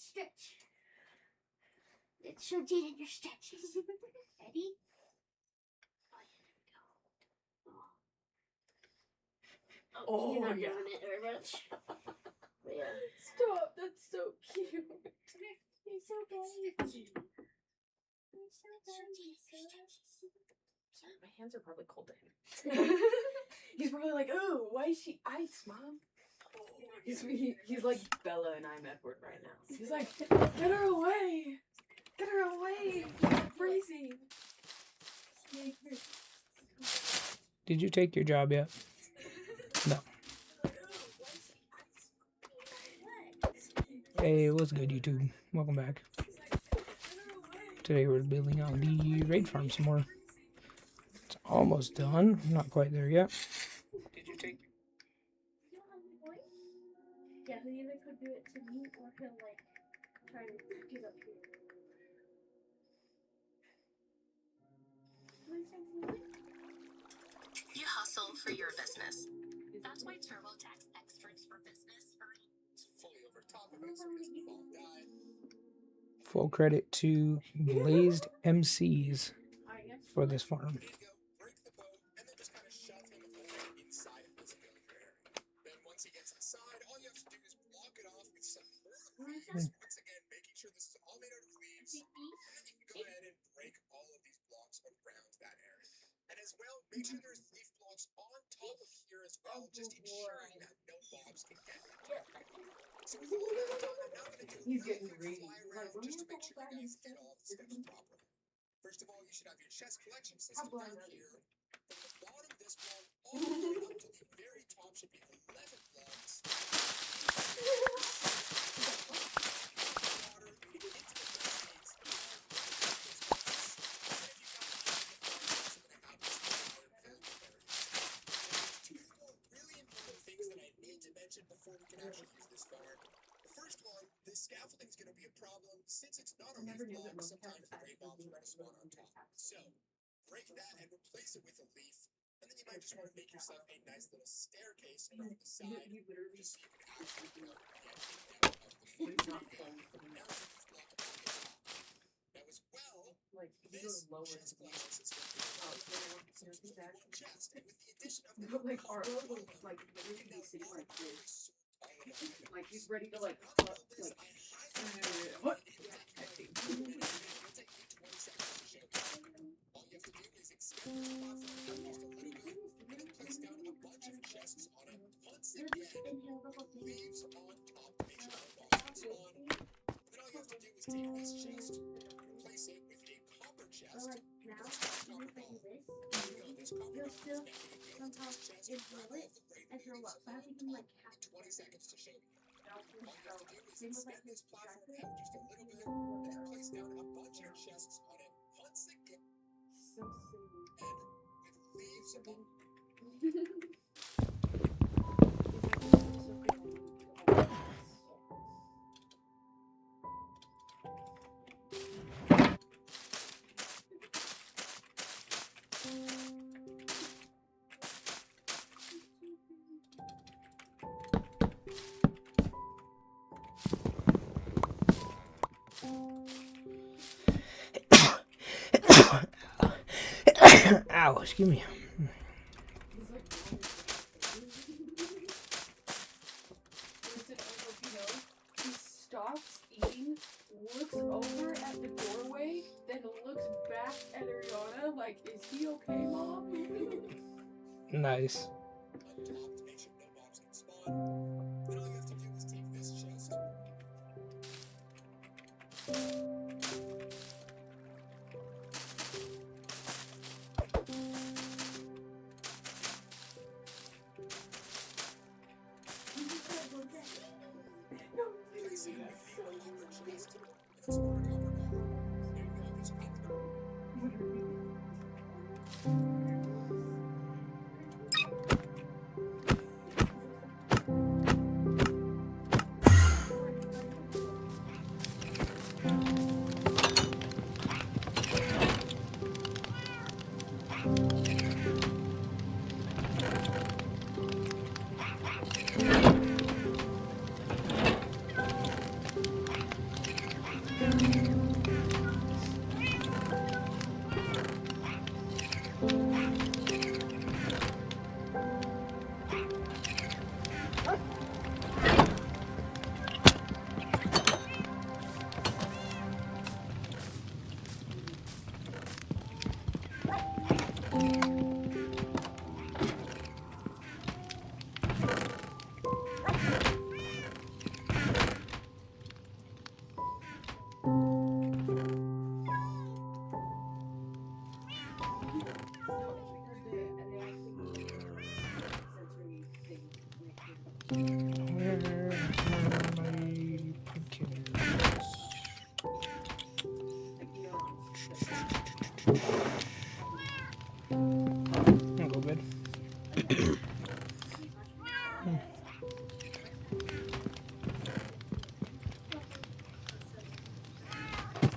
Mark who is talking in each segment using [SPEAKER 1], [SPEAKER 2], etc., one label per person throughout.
[SPEAKER 1] let's stretch. Let's show Jaden your stretches. Ready?
[SPEAKER 2] Oh,
[SPEAKER 1] you're not
[SPEAKER 2] yeah.
[SPEAKER 1] doing it very much. But yeah.
[SPEAKER 2] Stop, that's so cute.
[SPEAKER 1] You're so baby. You're so baby.
[SPEAKER 2] Sorry, my hands are probably cold to him. He's probably like, oh, why is she ice, Mom? He's like Bella and I'm Edward right now. He's like, get her away! Get her away! She's freezing!
[SPEAKER 3] Did you take your job yet? No. Hey, what's good, YouTube? Welcome back. Today we're building on the raid farm some more. It's almost done. Not quite there yet. Did you take?
[SPEAKER 1] Yeah, he either could do it to me or he'll like try to get up here.
[SPEAKER 4] You hustle for your business. That's why TurboTax experts for business are fully over top of it, so he doesn't fall die.
[SPEAKER 3] Full credit to Blazed MCs for this farm.
[SPEAKER 4] Break the boat and then just kind of shove him inside of this building area. Then once he gets inside, all you have to do is block it off with some more leaves. Once again, making sure this is all made out of leaves. And then you can go ahead and break all of these blocks around that area. And as well, make sure there's leaf blocks on top of here as well, just ensuring that no mobs can get it. So with all that done, I'm now going to do a
[SPEAKER 2] He's
[SPEAKER 4] really
[SPEAKER 2] getting
[SPEAKER 4] quick
[SPEAKER 2] greedy.
[SPEAKER 4] fly around just to make sure you guys get all the steps properly. First of all, you should have your chest collection system down here. From the bottom of this block all the way up to the very top should be 11 blocks. Before we can actually use this farm. The first one, the scaffolding is going to be a problem since it's not a leaf block. Sometimes the rain bombs are going to spawn on top. So break that and replace it with a leaf, and then you might just want to make yourself a nice little staircase around the side, just so you can actually get out of the floor. Now as well, this chest collection system is one chest, and with the addition of the
[SPEAKER 2] Like Arlo would like literally be sitting like this. Like he's ready to like what?
[SPEAKER 4] All you have to do is extend this platform just a little bit, and then place down a bunch of chests on it. Once again, leaves on top to make sure the box is on. Then all you have to do is take this chest, replace it with a copper chest.
[SPEAKER 1] You'll still somehow inhale it and throw up. So I think I'm like half
[SPEAKER 4] 20 seconds to show you. All you have to do is extend this platform out just a little bit, and then place down a bunch of chests on it. Once again,
[SPEAKER 2] So silly.
[SPEAKER 4] and with leaves on.
[SPEAKER 3] Ow, excuse me.
[SPEAKER 2] He stops eating, looks over at the doorway, then looks back at Ariana like, is he okay, Mom?
[SPEAKER 3] Nice.
[SPEAKER 4] On top to make sure no mobs can spawn. Then all you have to do is take this chest. Place it in a copper chest. That's what we're copper ball. There you go, there's copper.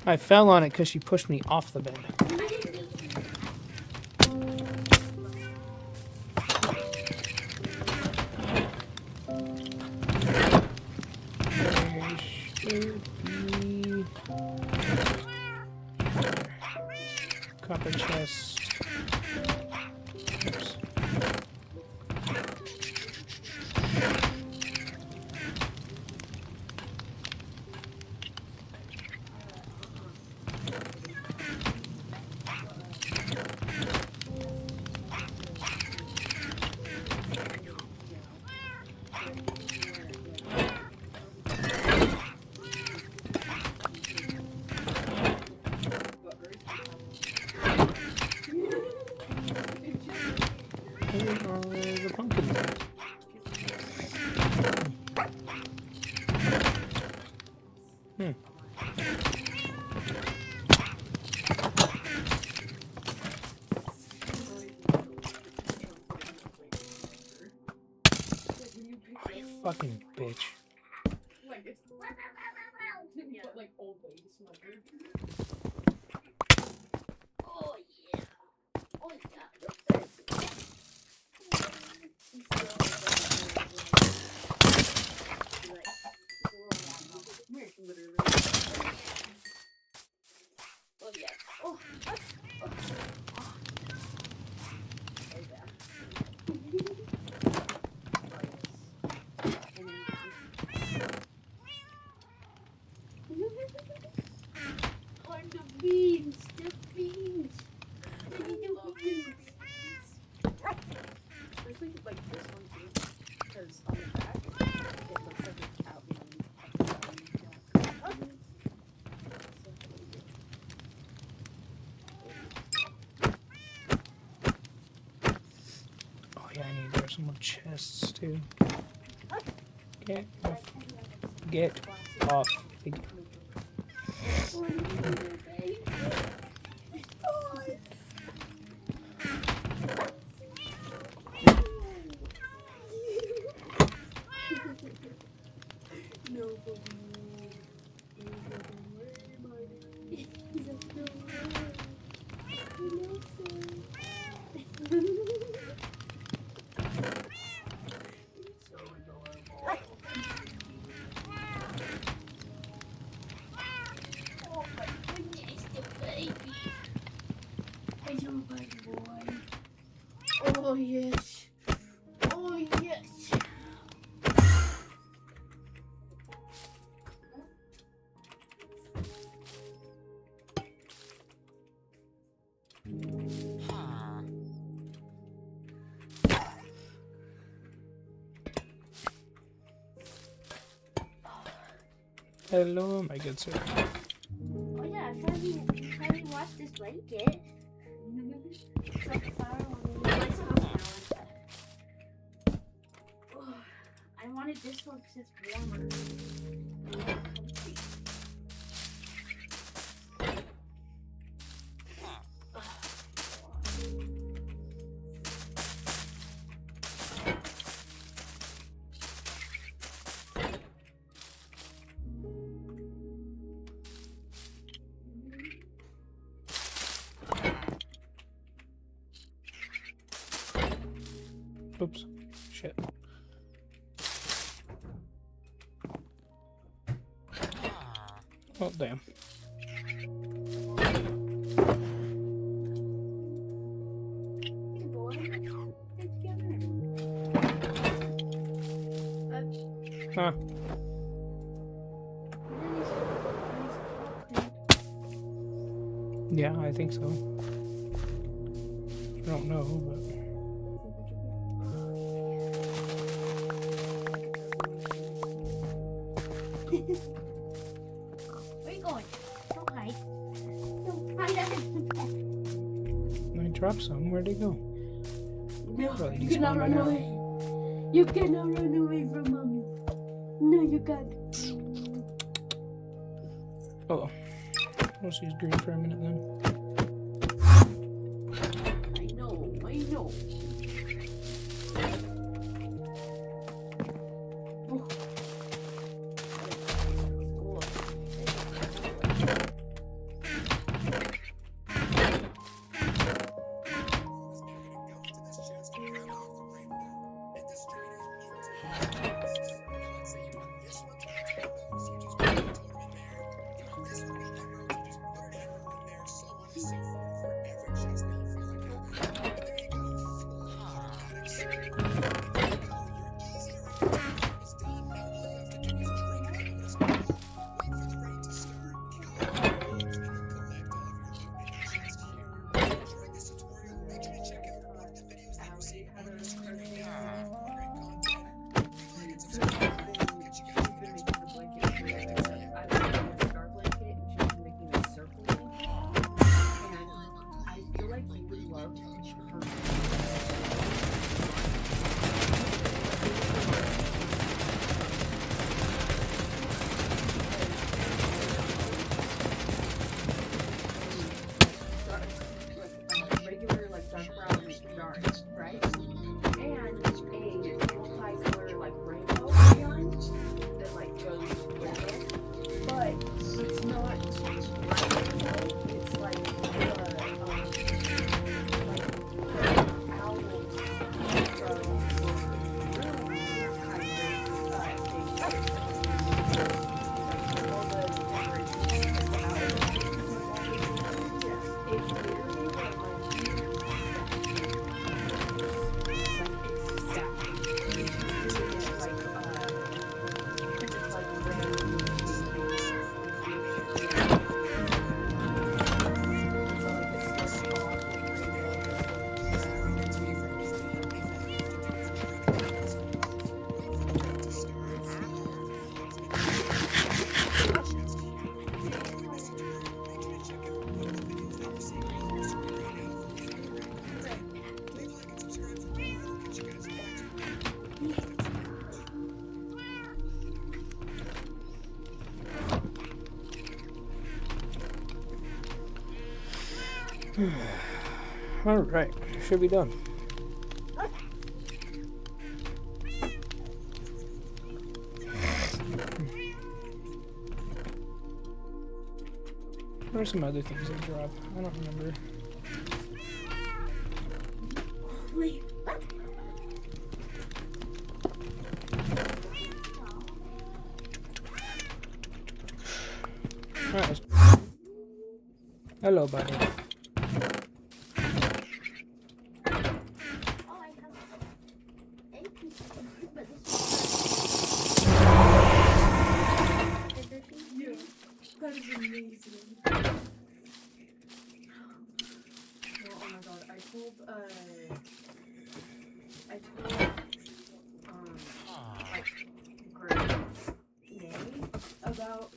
[SPEAKER 3] I fell on it because she pushed me off the bed. There should be copper chest. Oops. Where are the pumpkins at? Oh, you fucking bitch.
[SPEAKER 2] Like it's but like old lady smoker.
[SPEAKER 1] Oh yeah. Oh
[SPEAKER 2] Literally.
[SPEAKER 1] yeah. Oh. Oh, the beans. The beans.
[SPEAKER 2] Especially like this one too, because on the back it looks like it's out being
[SPEAKER 3] Oh yeah, I need to grab some more chests too. Get off. Get off. Thank you.
[SPEAKER 1] Oh yes. Oh yes.
[SPEAKER 3] Hello, my good sir.
[SPEAKER 1] Oh yeah, I'm trying to wash this blanket. So far, I wanted this one because it's warmer.
[SPEAKER 3] Oops. Shit. Oh, damn.
[SPEAKER 1] Hey boy, get together.
[SPEAKER 3] Huh. Yeah, I think so. I don't know, but...
[SPEAKER 1] Where you going? Don't hide. Don't hide under the bed.
[SPEAKER 3] I dropped some. Where'd they go?
[SPEAKER 1] No,
[SPEAKER 3] Probably
[SPEAKER 1] you
[SPEAKER 3] despawned
[SPEAKER 1] cannot
[SPEAKER 3] by
[SPEAKER 1] run
[SPEAKER 3] now.
[SPEAKER 1] away. You cannot run away from mommy. No, you can't.
[SPEAKER 3] Oh. Well, she's green for a minute then.
[SPEAKER 2] I know.
[SPEAKER 3] Alright, should be done. What are some other things I drop? I don't remember.
[SPEAKER 1] Wait.
[SPEAKER 3] Alright. Hello, buddy.
[SPEAKER 1] Oh, I have a piece of food, but this is
[SPEAKER 2] Yeah, that is amazing. Oh my god, I told like Gray about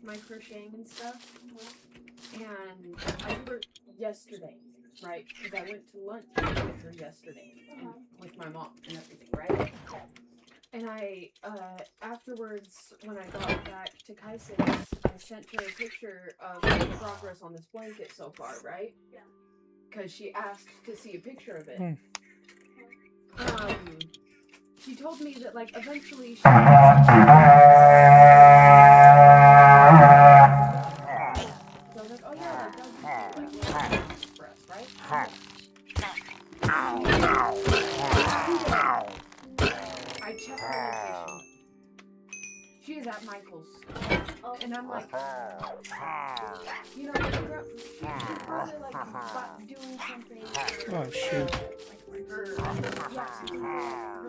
[SPEAKER 2] my crocheting and stuff, and I told her yesterday, right? Because I went to lunch with her yesterday, and with my mom and everything, right? And I, afterwards, when I got back to Kaisen's, I sent her a picture of the progress on this blanket so far, right?
[SPEAKER 1] Yeah.
[SPEAKER 2] Because she asked to see a picture of it.
[SPEAKER 3] Hmm.
[SPEAKER 2] She told me that, like, eventually she so I was like, oh yeah, like, that would be cool, like, for us, right? I checked her location. She is at Michael's.
[SPEAKER 1] Oh,
[SPEAKER 2] And I'm like, you know, she's probably like doing something
[SPEAKER 3] Oh, shoot.
[SPEAKER 2] her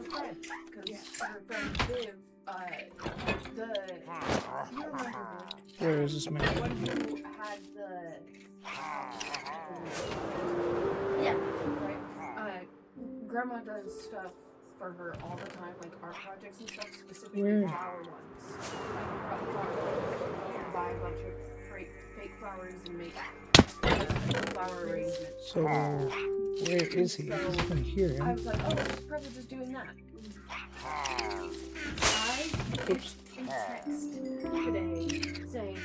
[SPEAKER 2] friend, because her friend Viv, you remember
[SPEAKER 3] Where is this
[SPEAKER 2] the
[SPEAKER 3] man?
[SPEAKER 2] one who had the,
[SPEAKER 1] yeah.
[SPEAKER 2] right? Grandma does stuff for her all the time, like art projects and stuff, specifically
[SPEAKER 3] Where?
[SPEAKER 2] flower ones. Like, buy a bunch of fake flowers and make flower arrangements.
[SPEAKER 3] So, where is he? I can hear
[SPEAKER 2] I
[SPEAKER 3] him.
[SPEAKER 2] was like, oh, she's probably just doing that. I
[SPEAKER 3] Oops.
[SPEAKER 2] a text today saying,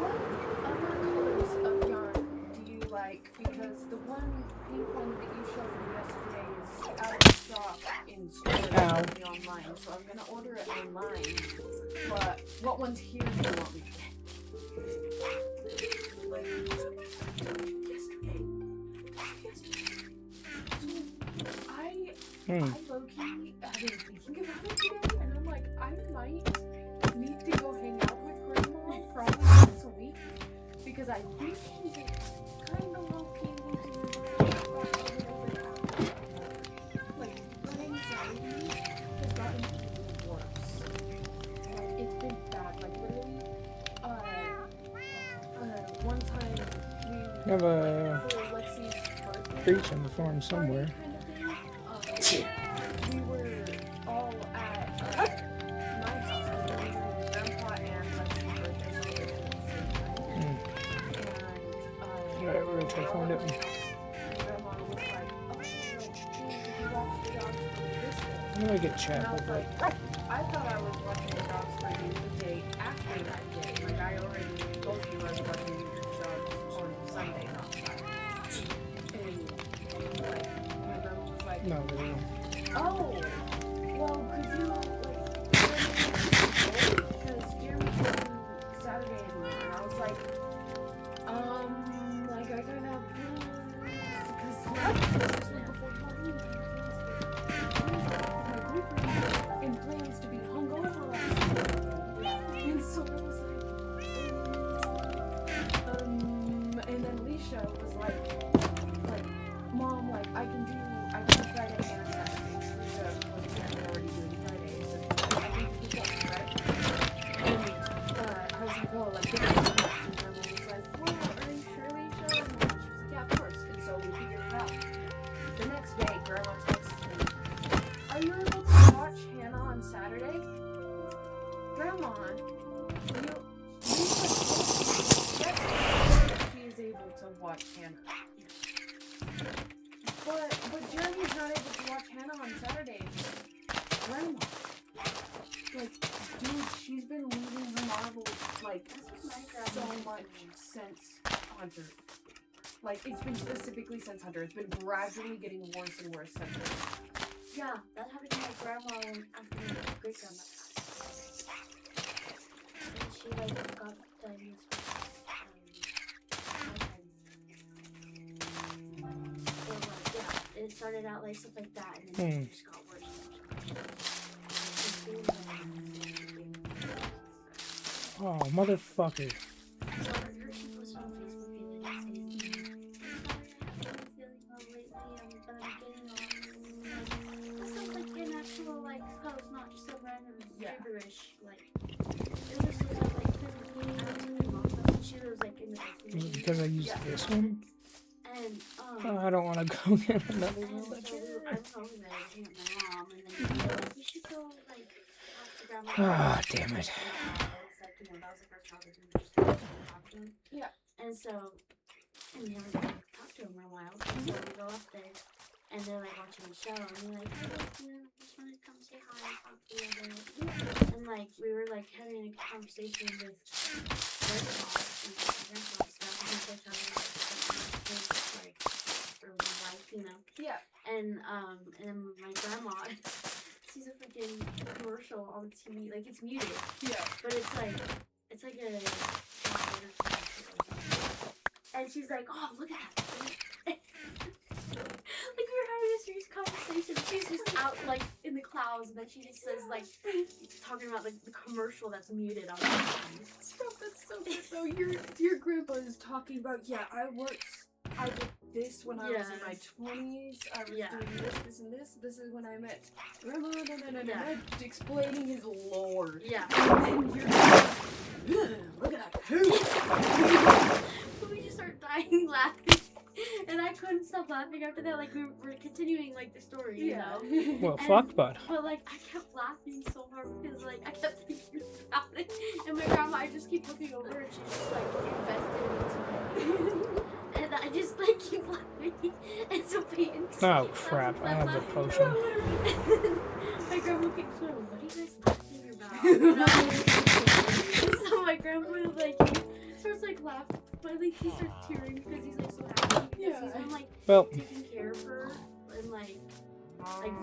[SPEAKER 2] what other colors of yarn do you like? Because the one pink one that you showed me yesterday is out of stock in stores and online, so I'm gonna order it online. But what ones here do you want me to get? Yesterday. I low-key have been thinking about it today, and I'm like, I might need to go hang out with Grandma probably once a week, because I think she's kind of low-key losing her like, her anxiety has gotten even worse. Like, it's been bad. Like, literally, one time
[SPEAKER 3] You have a
[SPEAKER 2] for Lexi's birthday,
[SPEAKER 3] creature on the farm somewhere.
[SPEAKER 2] kind of thing, we were all at my house because we were doing Grandpa and Lexi's birthday celebration at the same time.
[SPEAKER 3] Alright, we're gonna try to find it.
[SPEAKER 2] And Grandma was like, oh, like, you walk the dogs for this day.
[SPEAKER 3] How do I get
[SPEAKER 2] And
[SPEAKER 3] chat
[SPEAKER 2] I was
[SPEAKER 3] over?
[SPEAKER 2] like, I thought I was watching the dogs for you the day after that day. Like, I already told you I was watching the dogs on Sunday, not Saturday. And, like, my grandma was like,
[SPEAKER 3] No, there we go.
[SPEAKER 2] oh, well, could you, like, because Jeremy told me Saturday anymore. And I was like, like, I kind of have plans, because, like, this was before Halloween, my boyfriend, and plans to be hungover last night. And so I was like, and then Alicia was like, Mom, like, I can do Friday and Saturday. Alicia was apparently already doing Friday, so I can do both, right? And I was like, oh, like, and Grandma was like, well, are you sure, Alicia? And she was like, yeah, of course. And so we figured it out. The next day, Grandma texts me, are you able to watch Hannah on Saturday? Grandma, Lisa told me she is able to watch Hannah. But Jeremy's not able to watch Hannah on Saturday. Grandma. Like, dude, she's been losing her marbles, like, so much since Hunter. Like, it's been specifically since Hunter. It's been gradually getting worse and worse since Hunter.
[SPEAKER 1] Yeah, that happened to my grandma after my great grandma passed. And she like got diagnosed with Alzheimer's. So like yeah, it started out like stuff like that, and then it just got worse and worse.
[SPEAKER 3] Oh, motherfucker.
[SPEAKER 1] So she posted on Facebook the other day saying, "I'm sorry, I haven't been feeling well lately, but I'm getting off." That sounds like an actual like post, not just some random gibberish. Like it was just like she was like in the
[SPEAKER 3] Is it because I used this one?
[SPEAKER 1] and
[SPEAKER 3] Oh, I don't want to go get another
[SPEAKER 1] and
[SPEAKER 3] one.
[SPEAKER 1] so I was over there looking at my mom, and then they were like, "We should go like talk to grandma."
[SPEAKER 3] Ah, damn it.
[SPEAKER 1] It's like, you know, that was the first time we just talk to him.
[SPEAKER 2] Yeah.
[SPEAKER 1] And so, and we haven't talked to him in a while. So we go up there, and they're like watching the show, and they're like, "Hey, you know, just wanted to come say hi and talk to you." And like we were like having a conversation with grandpa and grandpa stuff, and he's like talking about like early life, you know.
[SPEAKER 2] Yeah.
[SPEAKER 1] And my grandma sees a freaking commercial on TV, like it's muted,
[SPEAKER 2] Yeah.
[SPEAKER 1] but it's like a and she's like, "Oh, look at that." Like we were having a serious conversation. She's just out like in the clouds, and then she just says like talking about like the commercial that's muted on the TV.
[SPEAKER 2] Stop, that's so good though. Your grandpa is talking about, I did this when I was in my 20s. I was doing this, and this. This is when I met grandma, explaining his lore.
[SPEAKER 1] Yeah.
[SPEAKER 2] And then you're look at that poop.
[SPEAKER 1] But we just started dying laughing. And I couldn't stop laughing after that. Like, we were continuing, like, the story, you know?
[SPEAKER 3] Well, fuck, bud.
[SPEAKER 1] But, like, I kept laughing so hard because, like, I kept thinking about it. And my grandma, I just keep looking over and she's just, like, invested in it. And I just, like, keep laughing. And so Peyton...
[SPEAKER 3] Oh, crap. I have the potion.
[SPEAKER 1] My grandma keeps going, "What are you guys laughing about?" You know? So my grandpa, like, he starts, like, laughing. But like he starts tearing because he's like so happy because he's been like taking care of her and like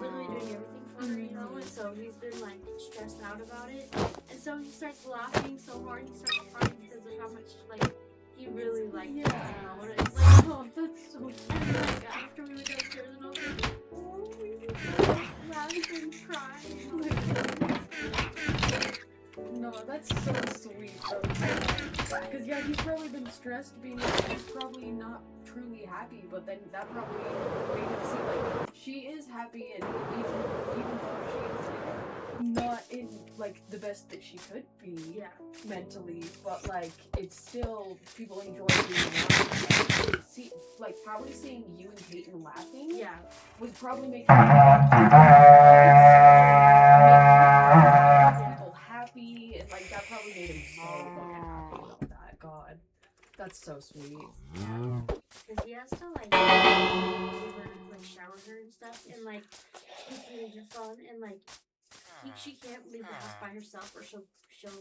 [SPEAKER 1] literally doing everything for her, you know, and so he's been like stressed out about it, and so he starts laughing so hard, he starts crying because of how much like he really liked it, you know, and it's like, oh, that's so funny. And like after we went downstairs and I was like, oh, we were laughing and crying.
[SPEAKER 2] No, that's so sweet though. Because he's probably been stressed being like, he's probably not truly happy, but then that probably made him see like she is happy, and even though she's not in like the best that she could be mentally, but like it's still people enjoy being around. See, like probably seeing you and Peyton laughing was probably making people happy, and like that probably made him so fucking happy about that. God, that's so sweet.
[SPEAKER 1] Because he has to like shower her and stuff, and like she's using her phone, and like she can't leave the house by herself, or she'll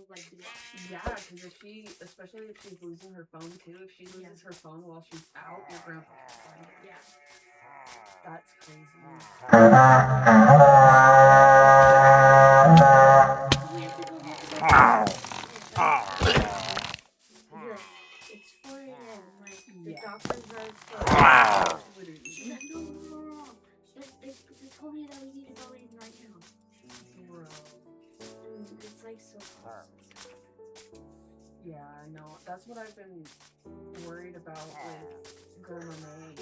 [SPEAKER 1] like be lost.
[SPEAKER 2] Yeah, because especially if she's losing her phone too, if she loses her phone while she's out, your grandpa will find it. Yeah, that's crazy.
[SPEAKER 1] It's 4 a.m. Like the doctors are closed. She's like, no. They told me that we need to go in right now.
[SPEAKER 2] Bro.
[SPEAKER 1] And it's like so close.
[SPEAKER 2] Yeah, no, that's what I've been worried about with Grandma May.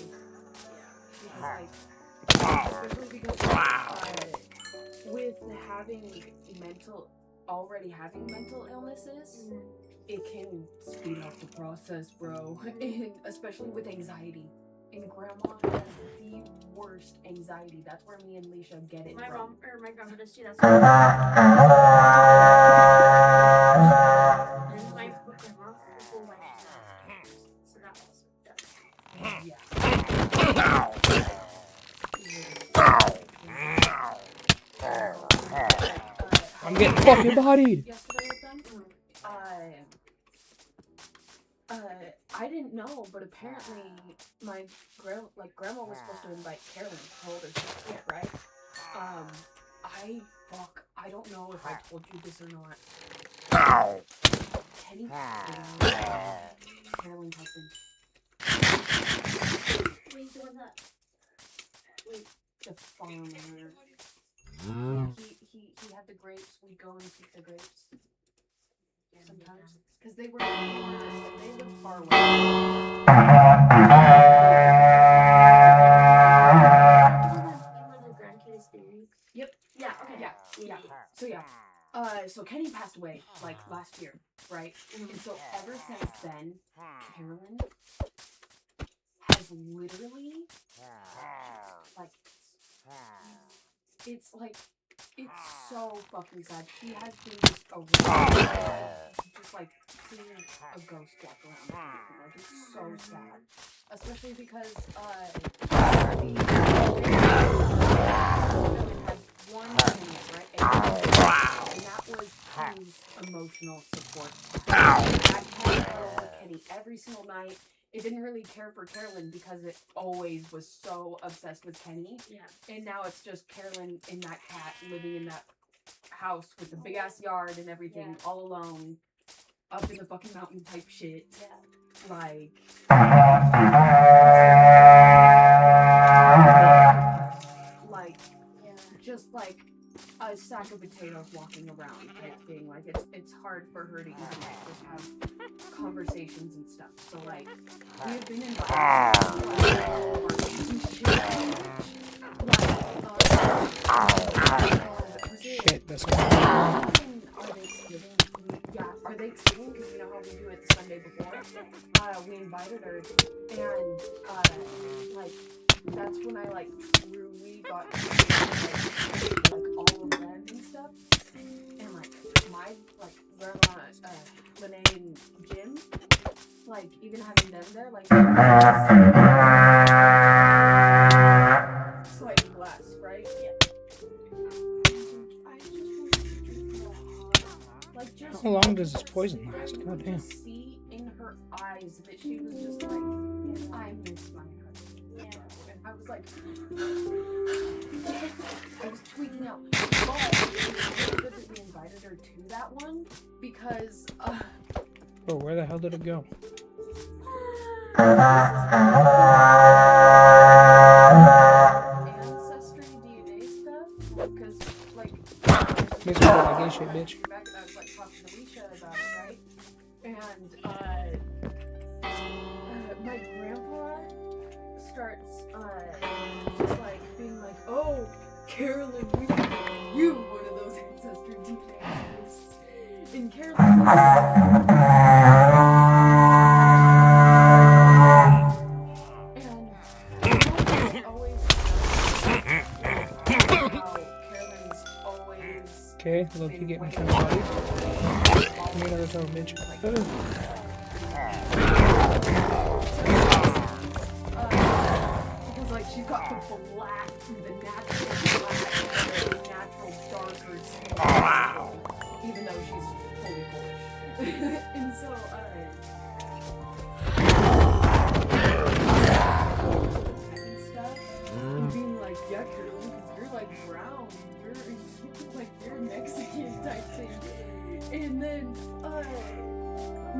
[SPEAKER 2] Because like, especially because with already having mental illnesses, it can speed up the process, bro. And especially with anxiety. And Grandma has the worst anxiety. That's where me and Leisha get it
[SPEAKER 1] my
[SPEAKER 2] from.
[SPEAKER 1] my grandma does too. That's and my grandma whole life so that also does.
[SPEAKER 2] Yeah.
[SPEAKER 3] I'm getting fucking bodied.
[SPEAKER 2] Yesterday with them, I I didn't know, but apparently my grandma was supposed to invite Carolyn, her older sister, right? I don't know if I told you this or not. Kenny Carolyn's husband.
[SPEAKER 1] Wait, the one that. Wait.
[SPEAKER 2] The farmer. He had the grapes. We'd go and pick the grapes. Sometimes. Because they lived far away.
[SPEAKER 1] The grandkids theory.
[SPEAKER 2] Yep.
[SPEAKER 1] Yeah. Okay.
[SPEAKER 2] Yeah. So Kenny passed away like last year, right? And so ever since then, Carolyn has literally like it's so fucking sad. She has been just just like seeing a ghost walk around. Like it's so sad, especially because we had one unit, right? And that was Kenny's emotional support. That cat cuddled with Kenny every single night. It didn't really care for Carolyn because it always was so obsessed with Kenny.
[SPEAKER 1] Yeah.
[SPEAKER 2] And now it's just Carolyn and that cat living in that house with the big ass yard and everything, all alone, up in the fucking mountain type shit.
[SPEAKER 1] Yeah.
[SPEAKER 2] Like, just like a sack of potatoes walking around type thing. Like it's hard for her to even just have conversations and stuff. So like we have been invited
[SPEAKER 3] Shit, that's
[SPEAKER 2] our Thanksgiving. Our Thanksgiving, because you know how we do it the Sunday before. We invited her, and like that's when I like truly got to like all of them and stuff. And like my grandma, Lene and Jim, like even having them there, like it's like blessed, right? Yeah. I just want to drink more hot. Like just
[SPEAKER 3] How long does this poison last? God damn.
[SPEAKER 2] see in her eyes that she was just like, I miss my husband.
[SPEAKER 1] Yeah.
[SPEAKER 2] And I was like, I was tweaking out. But it was really good that we invited her to that one because
[SPEAKER 3] Oh, where the hell did it go?
[SPEAKER 2] ancestry DNA stuff. Because like
[SPEAKER 3] Makes me feel like gay shit, bitch.
[SPEAKER 2] back and I was like talking to Alicia about it, right? And my grandpa starts just like being like, oh, Carolyn, we should make you one of those ancestry DNA tests. And Carolyn always how Carolyn's always
[SPEAKER 3] Okay, look, you getting kind of body. Give me another throw, bitch.
[SPEAKER 2] because like she's got the black, the natural darker skin. Even though she's fully Polish. And so, and stuff, and being like, yeah, Carolyn, because you're like brown, you're like, you're Mexican type thing. And then,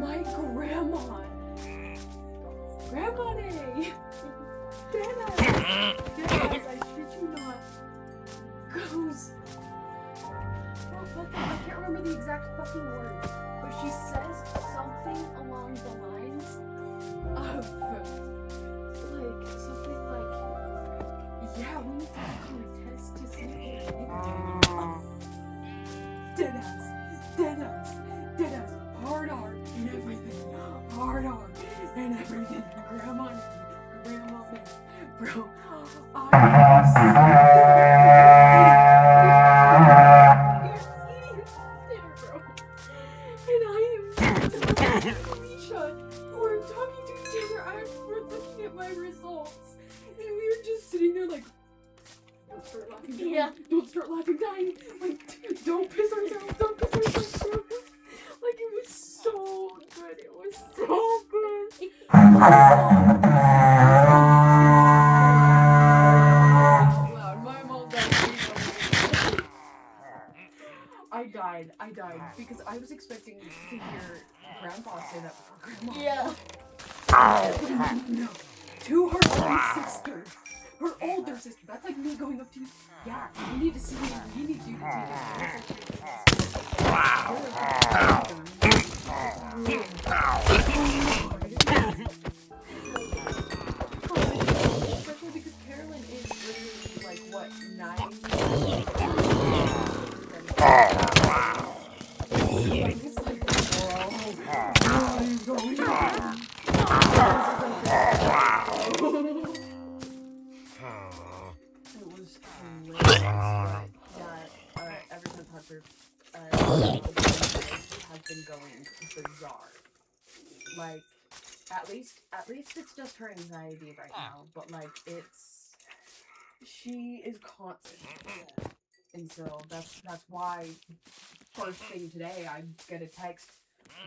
[SPEAKER 2] my grandma Day, Deadass, I shit you not, goes, I can't remember the exact fucking words, but she says something along the lines of, like, something like, yeah, we need to do a test to see if Deadass, hard R and everything, hard R and everything, grandma, man, bro, I we're talking to each other, we're looking at my results, and we were just sitting there like, don't start laughing, dying.
[SPEAKER 1] Yeah.
[SPEAKER 2] Don't start laughing, dying, like, don't piss ourselves, bro. Like, it was so good, loud. My mom died. I died because I was expecting to hear Grandpa say that before Grandma.
[SPEAKER 1] Yeah.
[SPEAKER 2] No. To her own sister. Her older sister. That's like me going up to you. Yeah, you need to see me. You need you to take Especially because Carolyn is literally like what, 9? It's like, bro, what is going on? It was hilarious. Ever since Hunter has been going bizarre. Like, at least it's just her anxiety right now. But like, she is constant. And so that's why first thing today I get a text.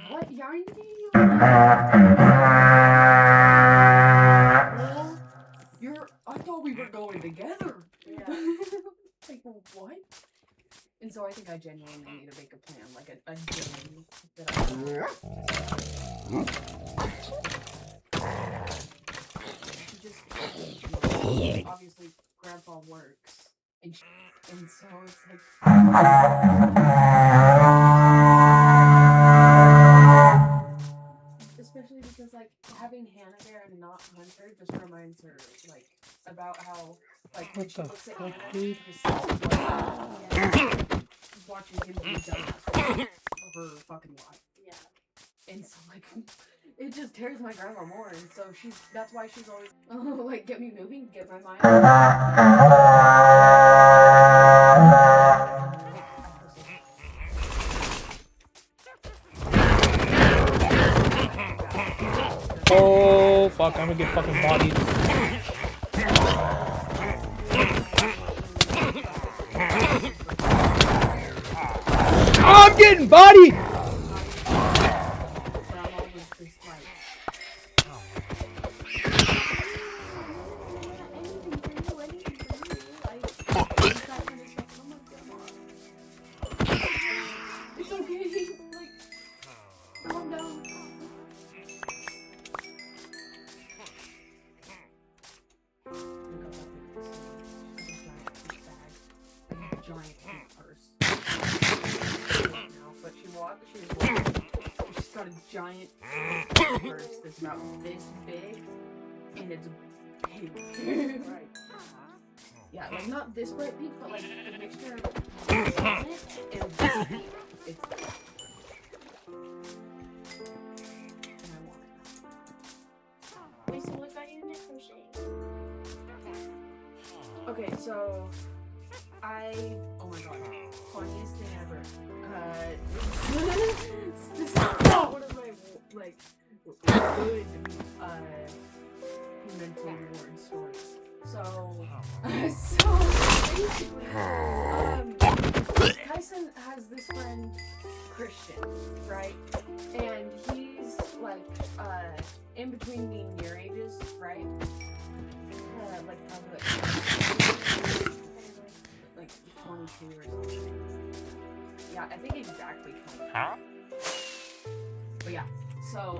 [SPEAKER 2] What yarn do you? I thought we were going together.
[SPEAKER 1] Yeah.
[SPEAKER 2] Like, what? And so I think I genuinely need to make a plan, like a game that I just obviously Grandpa works, and so it's like. Especially because like having Hannah there and not Hunter just reminds her like about how like when she looks at Hannah, she just watching him be dumbass for her fucking life.
[SPEAKER 1] Yeah.
[SPEAKER 2] And so like it just tears my grandma more, and so that's why she's always like get me moving, get my mind.
[SPEAKER 3] Oh fuck, I'm gonna get fucking bodied. I'm getting bodied!
[SPEAKER 2] It's okay, like, calm down. Giant purse. But she's got a giant purse that's about this big, and it's pink. Right. Yeah, like not this bright pink, but like the mixture of violet and this pink. It's and I want it.
[SPEAKER 1] Wait, so what got you into crocheting?
[SPEAKER 2] Okay, so oh my god, funniest thing ever. This is one of my like good mental ward stories. So basically, Tyson has this friend Christian, right? And he's like in between being your ages, right? Like probably like 22 or something. Yeah, I think exactly 22. Huh? But yeah, so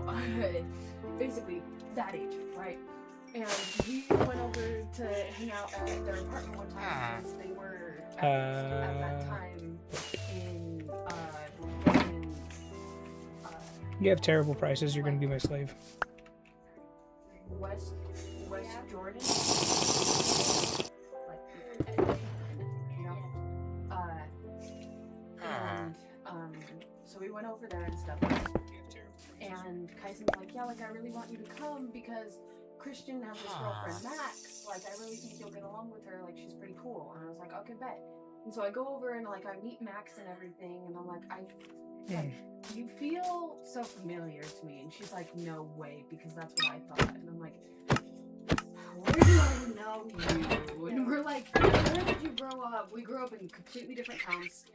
[SPEAKER 2] basically that age, right? And he went over to hang out at their apartment one time because they were at that time in
[SPEAKER 3] You have terrible prices, you're gonna be my slave.
[SPEAKER 2] West Jordan. And so we went over there and stuff. And Kyson's like, yeah, like I really want you to come because Christian has this girlfriend Max. Like I really think you'll get along with her. Like she's pretty cool. And I was like, okay, bet. And so I go over and like I meet Max and everything, and I'm like, you feel so familiar to me. And she's like, no way, because that's what I thought. And I'm like, where do I know you? And we're like, where did you grow up? We grew up in completely different towns.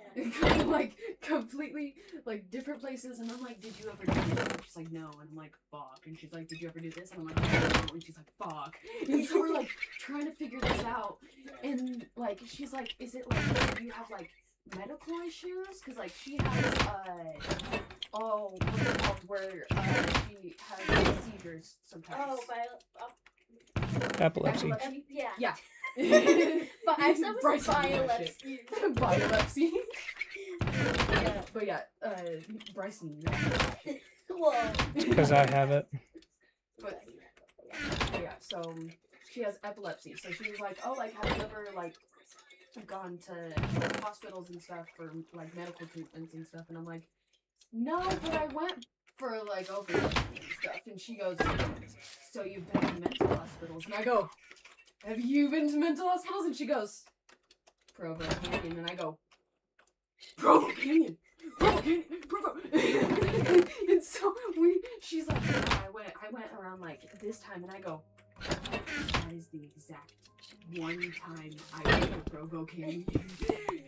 [SPEAKER 2] Like, completely, like, different places. And I'm like, did you ever do this? And she's like, no. And I'm like, fuck. And she's like, did you ever do this? And I'm like, no. And she's like, fuck. And so we're, like, trying to figure this out. And, like, she's like, is it, like, do you have, like, medical issues? Because, like, she has, what's it called? Where, she has seizures sometimes.
[SPEAKER 1] Oh,
[SPEAKER 3] Epilepsy.
[SPEAKER 1] yeah.
[SPEAKER 2] Yeah.
[SPEAKER 1] But I said it was
[SPEAKER 2] Bryson
[SPEAKER 1] biolepsy.
[SPEAKER 2] Biolepsy. Yeah, but yeah, Bryson.
[SPEAKER 1] Whoa.
[SPEAKER 3] Because I have it.
[SPEAKER 2] But yeah, so she has epilepsy. So she was like, oh, like, have you ever, like, gone to like, hospitals and stuff for, like, medical treatments and stuff? And I'm like, no, but I went for, like, overdose and stuff. And she goes, so you've been to mental hospitals? And I go, have you been to mental hospitals? And she goes, Provo Canyon. And I go, Provo Canyon, Provo Canyon, Provo. And so she's like, yeah, I went around like this time. And I go, that is the exact one time I went to Provo Canyon.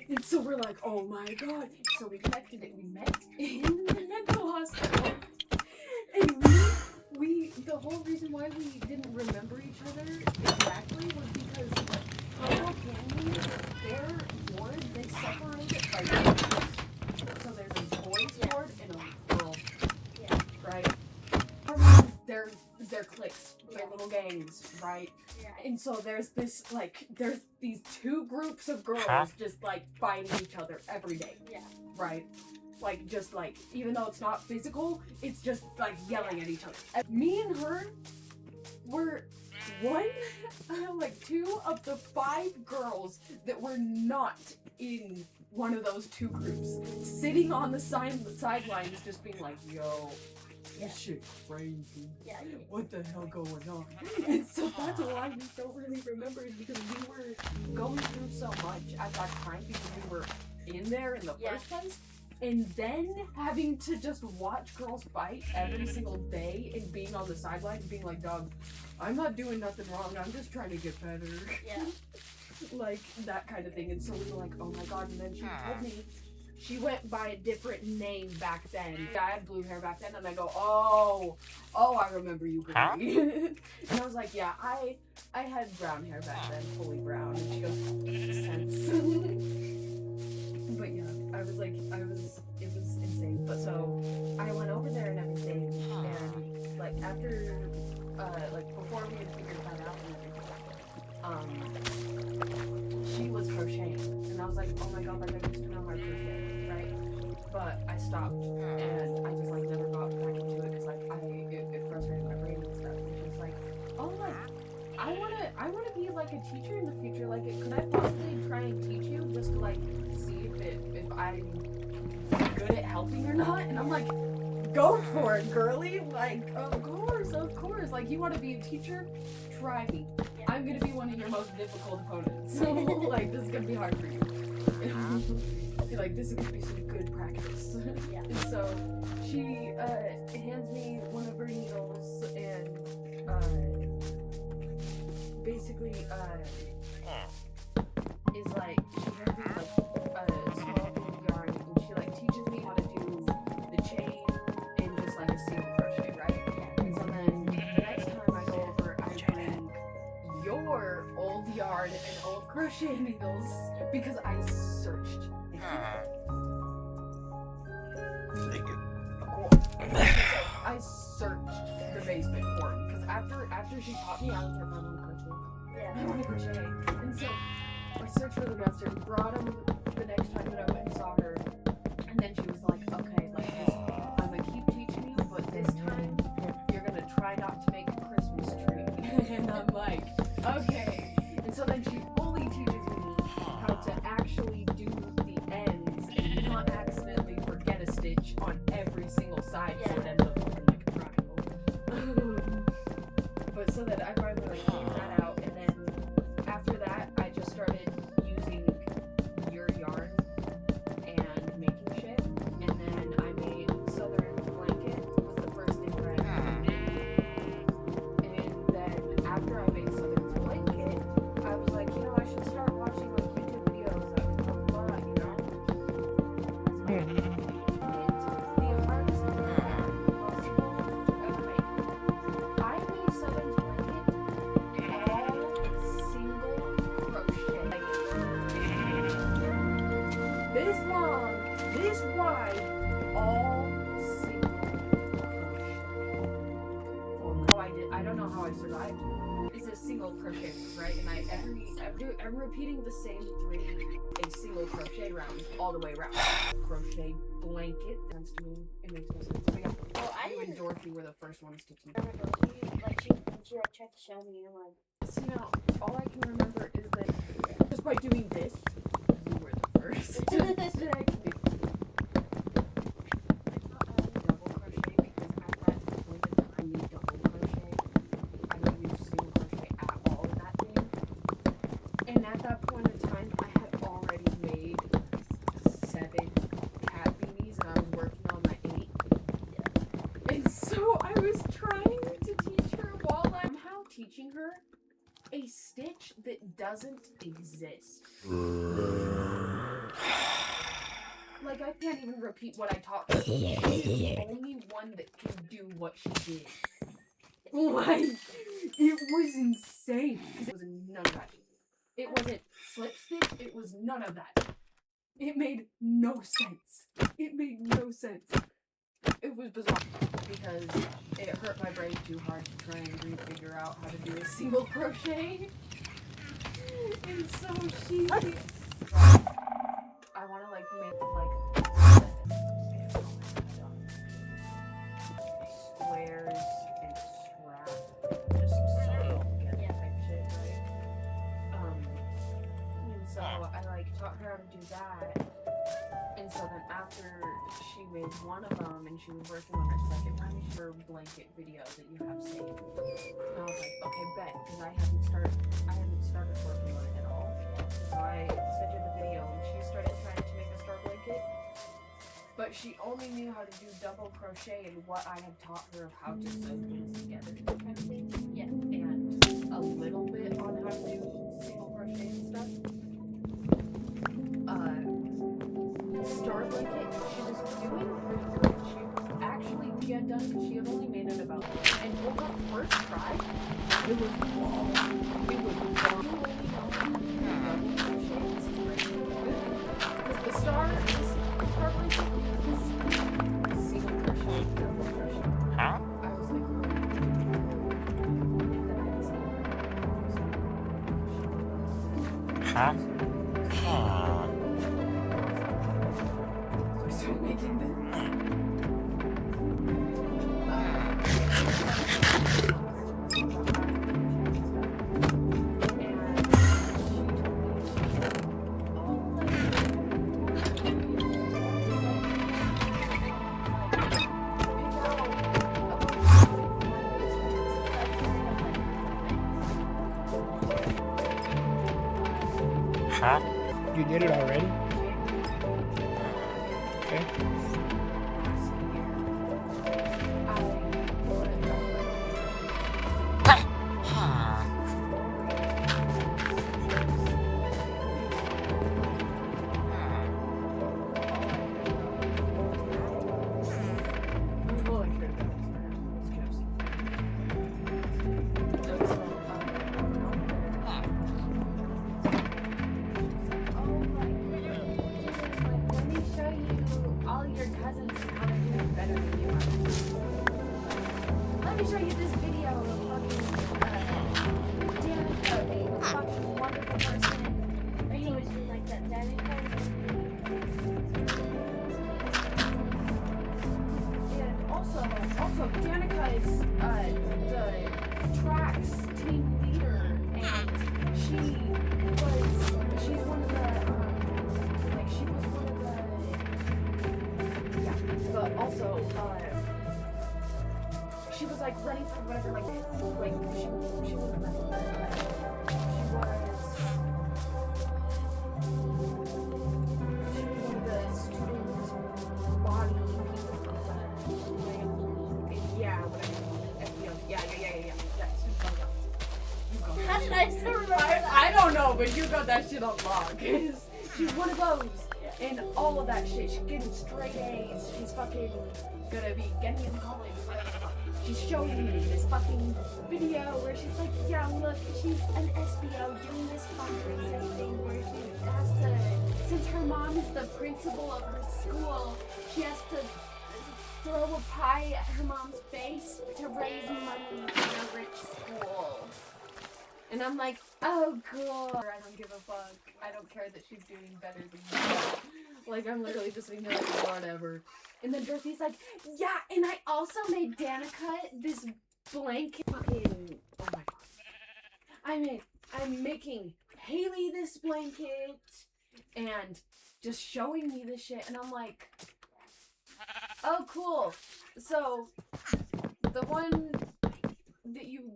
[SPEAKER 2] And so we're like, oh my god. So we connected it. We met in the mental hospital. And the whole reason why we didn't remember each other exactly was because Provo Canyon, their ward, they separate it by genders. So there's a boys ward and a girl.
[SPEAKER 1] Yeah.
[SPEAKER 2] Right? They're cliques, their little gangs, right?
[SPEAKER 1] Yeah.
[SPEAKER 2] And so there's these two groups of girls just like fighting each other every day.
[SPEAKER 1] Yeah.
[SPEAKER 2] Right? Like, just like, even though it's not physical, it's just like yelling at each other. And me and her were two of the 5 girls that were not in one of those 2 groups, sitting on the sidelines just being like, yo, this shit crazy.
[SPEAKER 1] Yeah.
[SPEAKER 2] What the hell going on? And so that's why we don't really remember it, because we were going through so much at that time because we were in there in the first place. And then having to just watch girls fight every single day and being on the sidelines being like, dog, I'm not doing nothing wrong, I'm just trying to get better.
[SPEAKER 1] Yeah.
[SPEAKER 2] Like, that kind of thing. And so we were like, oh my god. And then she told me she went by a different name back then. I had blue hair back then, and I go, oh, I remember you, girl. And I was like, yeah, I had brown hair back then, fully brown. And she goes, makes sense. But yeah, it was insane. But so I went over there and everything, and like after, before we had figured that out and everything, she was crocheting, and I was like, oh my god, like I used to know how to crochet, right? But I stopped, and I just like never got back into it because like it frustrated my brain and stuff. And she was like, oh, like I wanna be like a teacher in the future. Like, could I possibly try and teach you just to like see if I'm good at helping or not? And I'm like, go for it, girly. Like, of course. Like, you want to be a teacher? Try me.
[SPEAKER 1] Yeah.
[SPEAKER 2] I'm gonna be one of your most difficult opponents. So like, this is gonna be hard for you. Like, this is gonna be some good practice.
[SPEAKER 1] Yeah.
[SPEAKER 2] And so she hands me one of her needles and basically is like, she hands me like a small bit of yarn, and she like teaches me how to do the chain and just like a single crochet, right? And so then the next time I go over, I bring your old yarn and old crochet needles because I searched. I searched the basement for him because after she taught me, I was like, I want to crochet.
[SPEAKER 1] Yeah.
[SPEAKER 2] I want to crochet. And so I searched for the master, brought him the next time that I went and saw her, and then she was like, okay, like this, I'm gonna keep teaching you, but this time you're gonna try not to make a Christmas tree. And I'm like, okay. And so then she fully teaches me how to actually do the ends and not accidentally forget a stitch on every single side, so it ends up looking like a triangle. But so that I finally like figured that out, and then after that I just started using your yarn and making shit, and then I made Southern Blanket was the first thing that I made. And then after I made Southern all single crochet. I don't know how I survived. It's a single crochet, right? And I'm repeating the same 3 a single crochet round all the way around. Crochet blanket. Sense to me. It makes no sense. But yeah,
[SPEAKER 1] Well, I
[SPEAKER 2] you and
[SPEAKER 1] didn't.
[SPEAKER 2] Dorothy were the first ones to teach.
[SPEAKER 1] She tried to show me. I'm like,
[SPEAKER 2] See, now, all I can remember is that just by doing this, you were the first to check me. Double crochet, because at that point in time, you double crochet. I didn't use single crochet at all in that thing. And at that point in time, I had already made 7 cat beanies, and I was working on my 8. And so I was trying to teach her while I'm teaching her a stitch that doesn't exist. Like, I can't even repeat what I taught her. She's the only one that can do what she did. Like, it was insane. It was none of that. It wasn't slip stitch, it was none of that. It made no sense. It made no sense. It was bizarre because it hurt my brain too hard to try and refigure out how to do a single crochet. And so she I want to like make like squares and scrap, just sew together type shit, right? And so I like taught her how to do that. And so then after she made one of them and she was working on her second one, her blanket video that you have saved. And I was like, okay, bet, because I hadn't started working on it at all. So I sent her the video and she started trying to make a star blanket. But she only knew how to do double crochet and what I had taught her of how to sew things together kind of thing. Yeah. And a little bit on how to do single crochet and stuff. Star blanket, she was doing pretty good. She had done, she had only made it about, and on her first try, it was wrong. It was wrong. Because the star blanket is single crochet, double crochet.
[SPEAKER 3] Huh?
[SPEAKER 2] I was like, and then I decided,
[SPEAKER 3] Huh?
[SPEAKER 2] so I started making them.
[SPEAKER 3] Huh? You did it already? Okay.
[SPEAKER 1] let me show you this video of fucking Danica being a fucking wonderful person. Are you always been like that, Danica?
[SPEAKER 2] And also Danica is the tracks team leader, and she's one of the but also she was like running for whatever, like she wasn't running for she was one of the student body people, yeah, whatever, SBO, yeah, student body officer. You got
[SPEAKER 1] How did I still remember that?
[SPEAKER 2] I don't know, but you got that shit on lock. She's one of those. And all of that shit. She's getting straight A's. She's fucking gonna be getting in college. She's showing me this fucking video where she's like, yeah, look, she's an SBO doing this fundraising thing where she has to, since her mom is the principal of her school, she
[SPEAKER 1] she has to throw a pie at her mom's face to raise money for a rich school.
[SPEAKER 2] And I'm like, oh, cool. I don't give a fuck. I don't care that she's doing better than you. Like, I'm literally just being like, whatever. And then Dorothy's like, yeah, and I also made Danica this blanket. Fucking, oh my god. I'm making Haley this blanket and just showing me this shit. And I'm like, oh, cool. So, the one that you,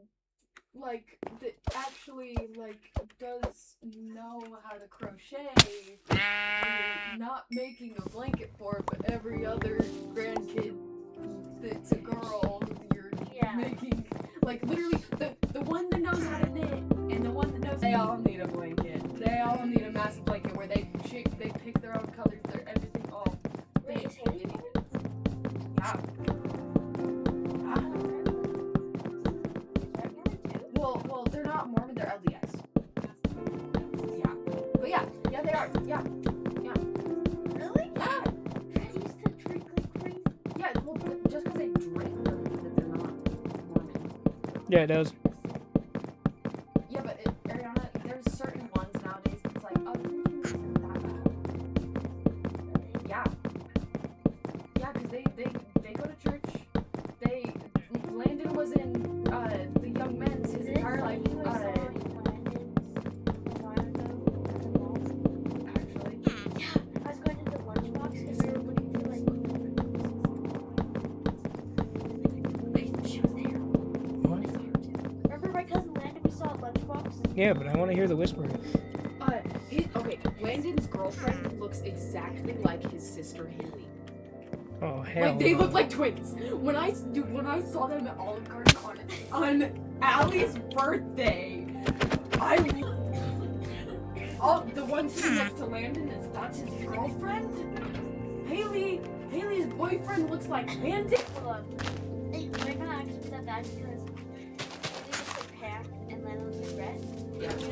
[SPEAKER 2] like, that actually, like, does know how to crochet, you're not making a blanket for, but every other grandkid that's a girl, you're making, like, literally, the one that knows how to knit, and the one that knows, they all need a blanket. They all need a massive blanket where they pick their own colors, their everything, all.
[SPEAKER 1] Wait, is Haley doing it?
[SPEAKER 2] Yeah. Well, they're not Mormon, they're LDS. Yeah. But yeah, they are. Yeah.
[SPEAKER 1] Really?
[SPEAKER 2] Yeah.
[SPEAKER 1] Fred used to drink like crazy.
[SPEAKER 2] Yeah, well, just because they drink doesn't mean that they're not Mormon.
[SPEAKER 3] Yeah, it does.
[SPEAKER 2] Yeah, but Ariana, there's certain ones nowadays that's like, oh, drinking isn't that bad. Yeah. Yeah, because they go to church. Landon was in the Young Men's his entire life. Actually.
[SPEAKER 1] Yeah, I was going to the lunchbox because we were waiting for like she was there.
[SPEAKER 3] What?
[SPEAKER 1] Remember my cousin Landon we saw at lunchbox?
[SPEAKER 3] Yeah, but I want to hear the whispering.
[SPEAKER 2] Okay, Landon's girlfriend looks exactly like his sister Haley.
[SPEAKER 3] Oh, hell.
[SPEAKER 2] Like, they
[SPEAKER 3] no.
[SPEAKER 2] look like twins. When I saw them at Olive Garden on Allie's birthday, the one sitting next to Landon that's his girlfriend. Haley's boyfriend looks like Landon.
[SPEAKER 1] Hold on. Hey, we're gonna actually do that because it was like Pam and Landon was like red.
[SPEAKER 2] Yeah.
[SPEAKER 1] You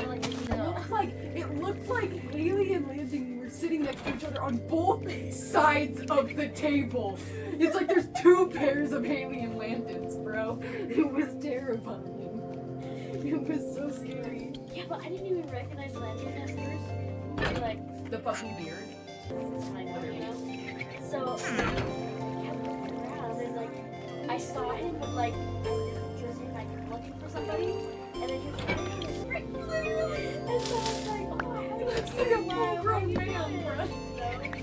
[SPEAKER 1] know, like
[SPEAKER 2] It looked like Haley and Landon were sitting next to each other on both sides of the table. It's like there's two pairs of Haley and Landons, bro. It was terrifying. It was so scary.
[SPEAKER 1] yeah, but I didn't even recognize Landon at first. Like,
[SPEAKER 2] The fucking beard.
[SPEAKER 1] this is my name, you know? So, I kept looking around and like, I saw him with like, he was like looking for somebody, and then he was like, and so I was like, oh, I haven't
[SPEAKER 2] Looks
[SPEAKER 1] seen
[SPEAKER 2] like a
[SPEAKER 1] him in while.
[SPEAKER 2] full-grown
[SPEAKER 1] Where have you
[SPEAKER 2] man,
[SPEAKER 1] been?"
[SPEAKER 2] bro.
[SPEAKER 1] You know? And he's like,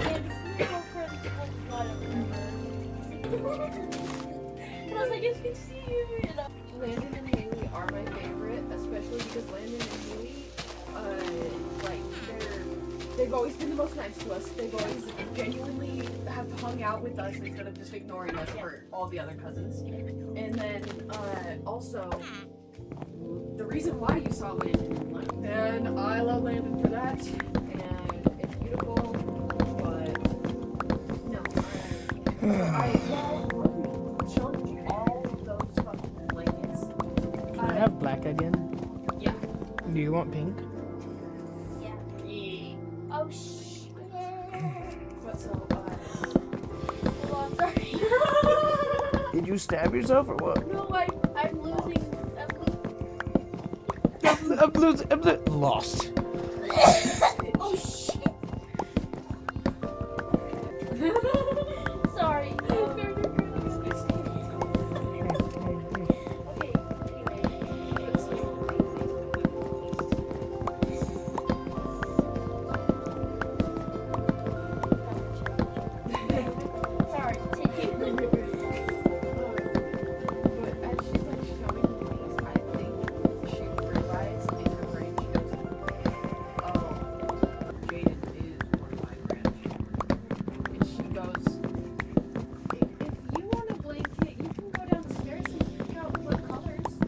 [SPEAKER 1] yeah, this is my girlfriend. Oh, God, I remember. And I was like, it's good to see you. You know?
[SPEAKER 2] Landon and Haley are my favorite, especially because Landon and Haley, they've always been the most nice to us. They've always genuinely have hung out with us instead of just ignoring us for all the other cousins. And then, also, the reason why you saw Landon, and I love Landon for that, and it's beautiful, but no, I showed all of those fucking blankets.
[SPEAKER 3] Can I have black again?
[SPEAKER 2] Yeah.
[SPEAKER 3] Do you want pink?
[SPEAKER 1] Yeah.
[SPEAKER 2] Yeah.
[SPEAKER 1] Oh, shit.
[SPEAKER 2] But so,
[SPEAKER 1] Hold on, sorry.
[SPEAKER 3] Did you stab yourself or what?
[SPEAKER 1] No, I'm losing.
[SPEAKER 3] I'm lost.
[SPEAKER 1] Oh, shit. Sorry. Okay, sorry, continue.
[SPEAKER 2] But as she's like showing me these, I think she realized in her brain, she goes, oh, Jaden is one of my grandchildren. And she goes, if you want a blanket, you can go downstairs and pick out what colors.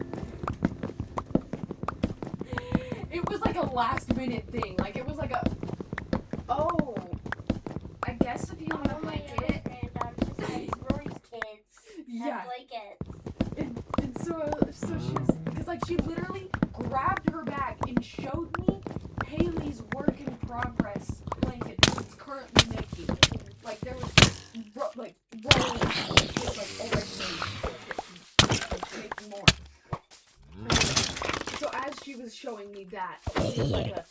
[SPEAKER 2] It was like a last minute thing. Like, it was like a, oh, I guess if you want a blanket.
[SPEAKER 1] Rory's kids
[SPEAKER 2] Yeah.
[SPEAKER 1] have blankets.
[SPEAKER 2] And so she was, because like she literally grabbed her bag and showed me Haley's work in progress blanket that it's currently making. Like there was rolling, like already making more. So as she was showing me that, she was like a,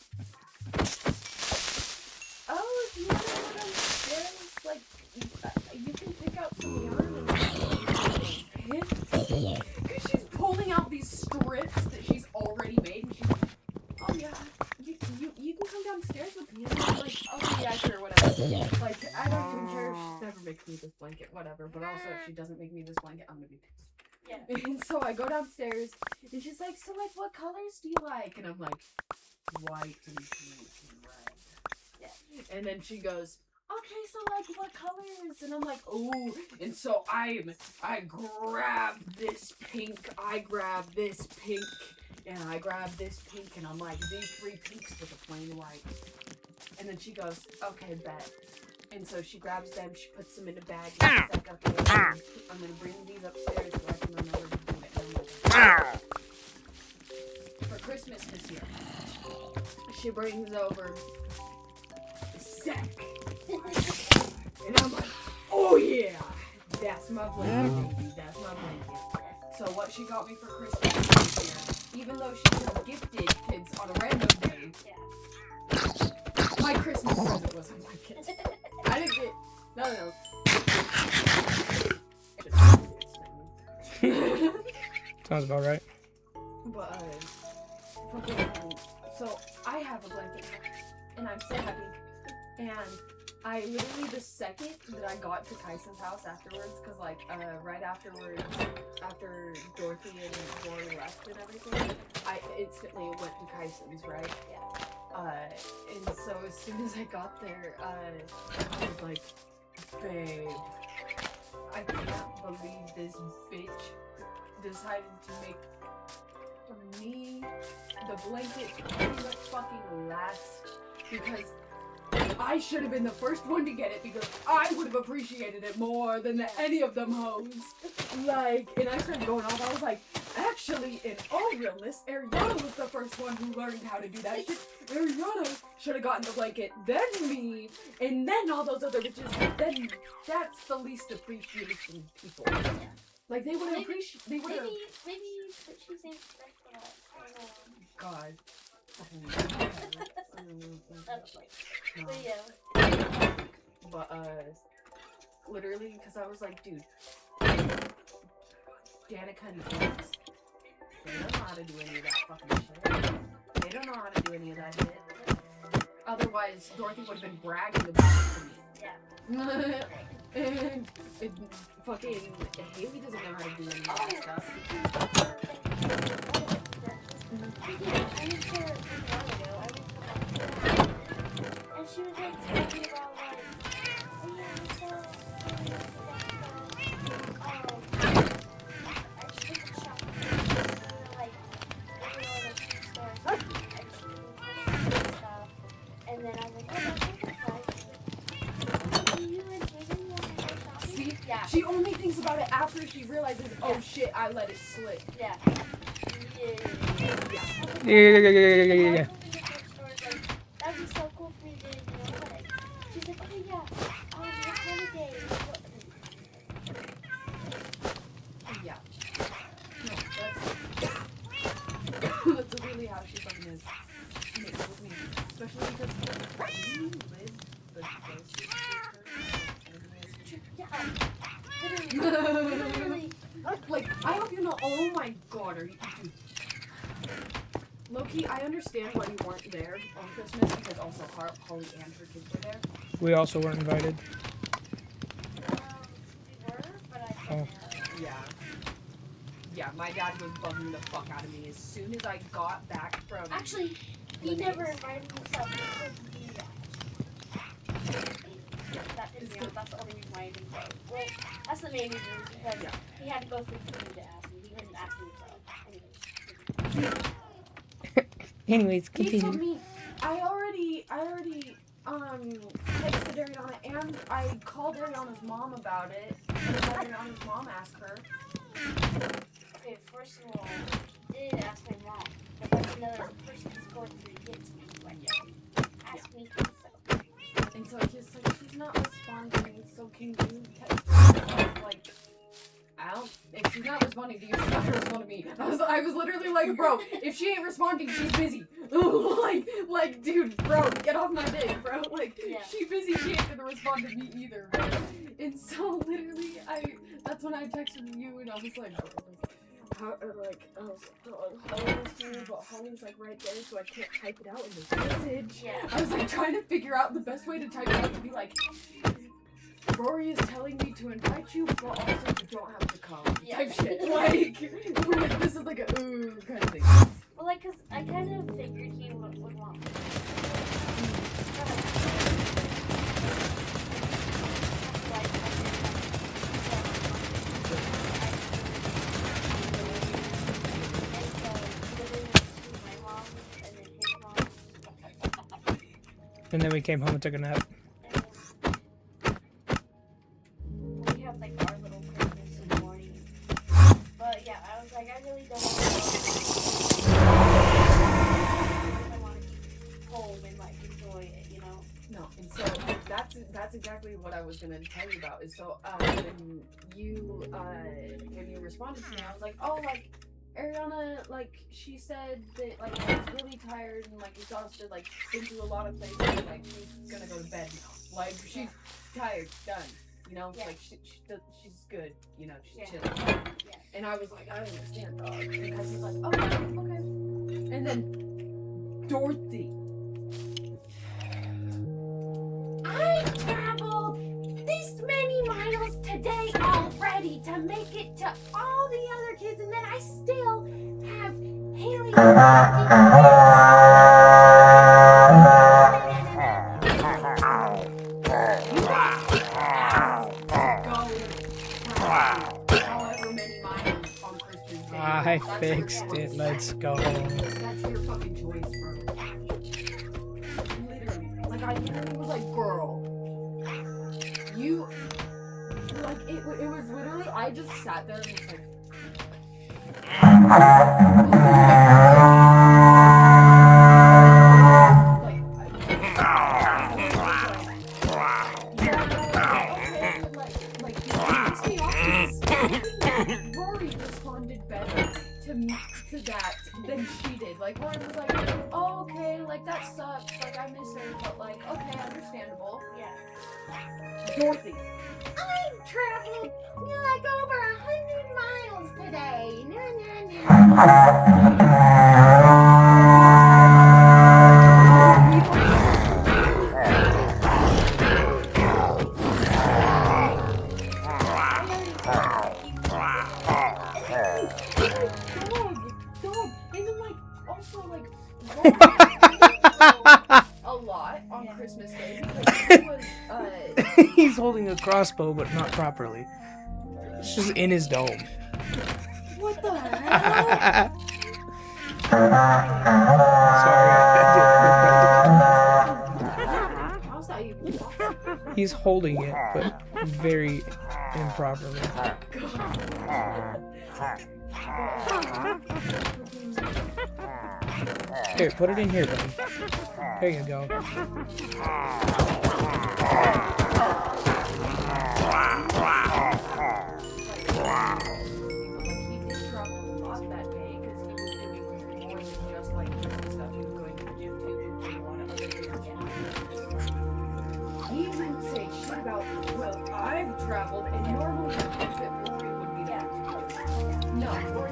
[SPEAKER 2] oh, if you want to go downstairs, like, you can pick out some yarn and because she's pulling out these strips that she's already made, and she's like, oh yeah, you can come downstairs with me. And I'm like, oh yeah, sure, whatever. Like, I don't even care if she never makes me this blanket, whatever. But also, if she doesn't make me this blanket, I'm gonna be pissed.
[SPEAKER 1] Yeah.
[SPEAKER 2] And so I go downstairs, and she's like, so like, what colors do you like? And I'm like, white and pink and red. Yeah. And then she goes, okay, so like, what colors? And I'm like, oh. And so I grab this pink, I grab this pink, and I grab this pink, and I'm like, these 3 pinks with a plain white. And then she goes, okay, bet. And so she grabs them, she puts them in a bag, and she's like, okay, I'm gonna bring these upstairs so I can remember to do it. And I'm like, for Christmas this year, she brings over a sack. And I'm like, oh yeah, that's my blanket, baby, that's my blanket. So what she got me for Christmas this year, even though she just gifted kids on a random day, my Christmas present was a blanket. I didn't get, no.
[SPEAKER 3] Sounds about right.
[SPEAKER 2] But, so I have a blanket now, and I'm so happy. And I literally, the second that I got to Kyson's house afterwards, because like, right afterwards, after Dorothy and Rory left and everything, I instantly went to Kyson's, right?
[SPEAKER 1] Yeah.
[SPEAKER 2] And so as soon as I got there, I was like, babe, I can't believe this bitch decided to make me the blanket pretty much fucking last, because I should have been the first one to get it, because I would have appreciated it more than any of them hoes. Like, and I started going off. I was like, actually, in all realness, Ariana was the first one who learned how to do that shit. Ariana should have gotten the blanket, then me, and then all those other bitches. Then that's the least appreciation people.
[SPEAKER 1] Yeah.
[SPEAKER 2] Like, they would have appreciated. They would have.
[SPEAKER 1] Maybe she's named for that.
[SPEAKER 2] God.
[SPEAKER 1] But yeah.
[SPEAKER 2] But literally, because I was like, dude, Danica and Vince, they don't know how to do any of that fucking shit. They don't know how to do any of that shit. Otherwise, Dorothy would have been bragging about it to me.
[SPEAKER 1] Yeah.
[SPEAKER 2] And fucking Haley doesn't know how to do any of that stuff.
[SPEAKER 1] And she was like talking about like, oh yeah, so I just took a shop and like stores and stuff. And then I was like, oh that's okay. You and Jason want to go shopping?
[SPEAKER 2] See?
[SPEAKER 1] Yeah.
[SPEAKER 2] She only thinks about it after she realizes, oh shit, I let it slip.
[SPEAKER 1] Yeah.
[SPEAKER 3] Yeah.
[SPEAKER 1] That'd be so cool for me to do. Like, she's like, okay, yeah, what holiday?
[SPEAKER 2] Yeah. No, that's really how she fucking is. With me. Especially because we live the closest to her.
[SPEAKER 1] Yeah. Literally.
[SPEAKER 2] Like, I hope you know, oh my god, are you, dude. Low-key, I understand why you weren't there on Christmas, because also Holly and her kids were there.
[SPEAKER 3] We also weren't invited.
[SPEAKER 1] We were, but I couldn't.
[SPEAKER 2] Yeah. Yeah, my dad was bugging the fuck out of me as soon as I got back from...
[SPEAKER 1] Actually, he never invited himself. He couldn't do that. That is that's the only reason why he didn't go. Well, that's the main reason, because he had to go through me to ask me. He couldn't ask me himself.
[SPEAKER 3] Anyways,
[SPEAKER 2] He told
[SPEAKER 3] continue.
[SPEAKER 2] me, I already texted Ariana, and I called Ariana's mom about it. And had Ariana's mom ask her.
[SPEAKER 1] Okay, first of all, he did ask my mom, but that's another person who's going to get to me. Like, ask me himself.
[SPEAKER 2] And so it's just like, she's not responding, so can you she's not responding to you, she's not gonna respond to me. I was literally like, bro, if she ain't responding, she's busy. like, dude, bro, get off my dick, bro. Like, she busy, she ain't gonna respond to me either, bro. And so literally, that's when I texted you and I was like, bro, but Holly's like right there, so I can't type it out in this message.
[SPEAKER 1] Yeah.
[SPEAKER 2] I was like trying to figure out the best way to type it out to be like, Rory is telling me to invite you, but also you don't have to come. Type shit. Like this is like a ooh kind of thing.
[SPEAKER 1] Well, like, cause I kind of figured he would want me.
[SPEAKER 3] And then we came home and took a nap.
[SPEAKER 1] We have like our little Christmas in the morning. But yeah, I was like, I really don't want to go. I want to be home and like enjoy it, you know?
[SPEAKER 2] No, and so that's exactly what I was gonna tell you about. Is so when you responded to me, I was like, oh, like Ariana, like she said that like she's really tired and like exhausted, like been through a lot of places, like she's gonna go to bed now. Like she's tired, done. You know, like she's good. You know, she's chilling.
[SPEAKER 1] Yeah.
[SPEAKER 2] And I was like, I understand, dog. Because he's like, okay. And then Dorothy.
[SPEAKER 1] I traveled this many miles today already to make it to all the other kids, and then I still have Haley.
[SPEAKER 2] However many miles on Christmas Day.
[SPEAKER 3] I fixed it. Let's go.
[SPEAKER 2] That's your fucking choice, bro. Literally. Like, I literally was like, girl. You. Like, it was literally, I just sat there and was like. Rory responded better to that than she did. Like, Rory was like, oh, okay, like, that sucks. Like, I miss her, but, like, okay, understandable.
[SPEAKER 1] Yeah.
[SPEAKER 2] Dorothy.
[SPEAKER 1] I traveled like over 100 miles today.
[SPEAKER 2] Dog. And then, like, also, like, a lot on Christmas Day because he was,
[SPEAKER 3] He's holding a crossbow, but not properly. It's just in his dome.
[SPEAKER 2] what the hell?
[SPEAKER 3] Sorry,
[SPEAKER 2] How's that even possible?
[SPEAKER 3] he's holding it, but very improperly. Here, put it in here, buddy. There you go.
[SPEAKER 2] He didn't say shit about, well, I've traveled and normally the things that Rory would be there to do. No, Rory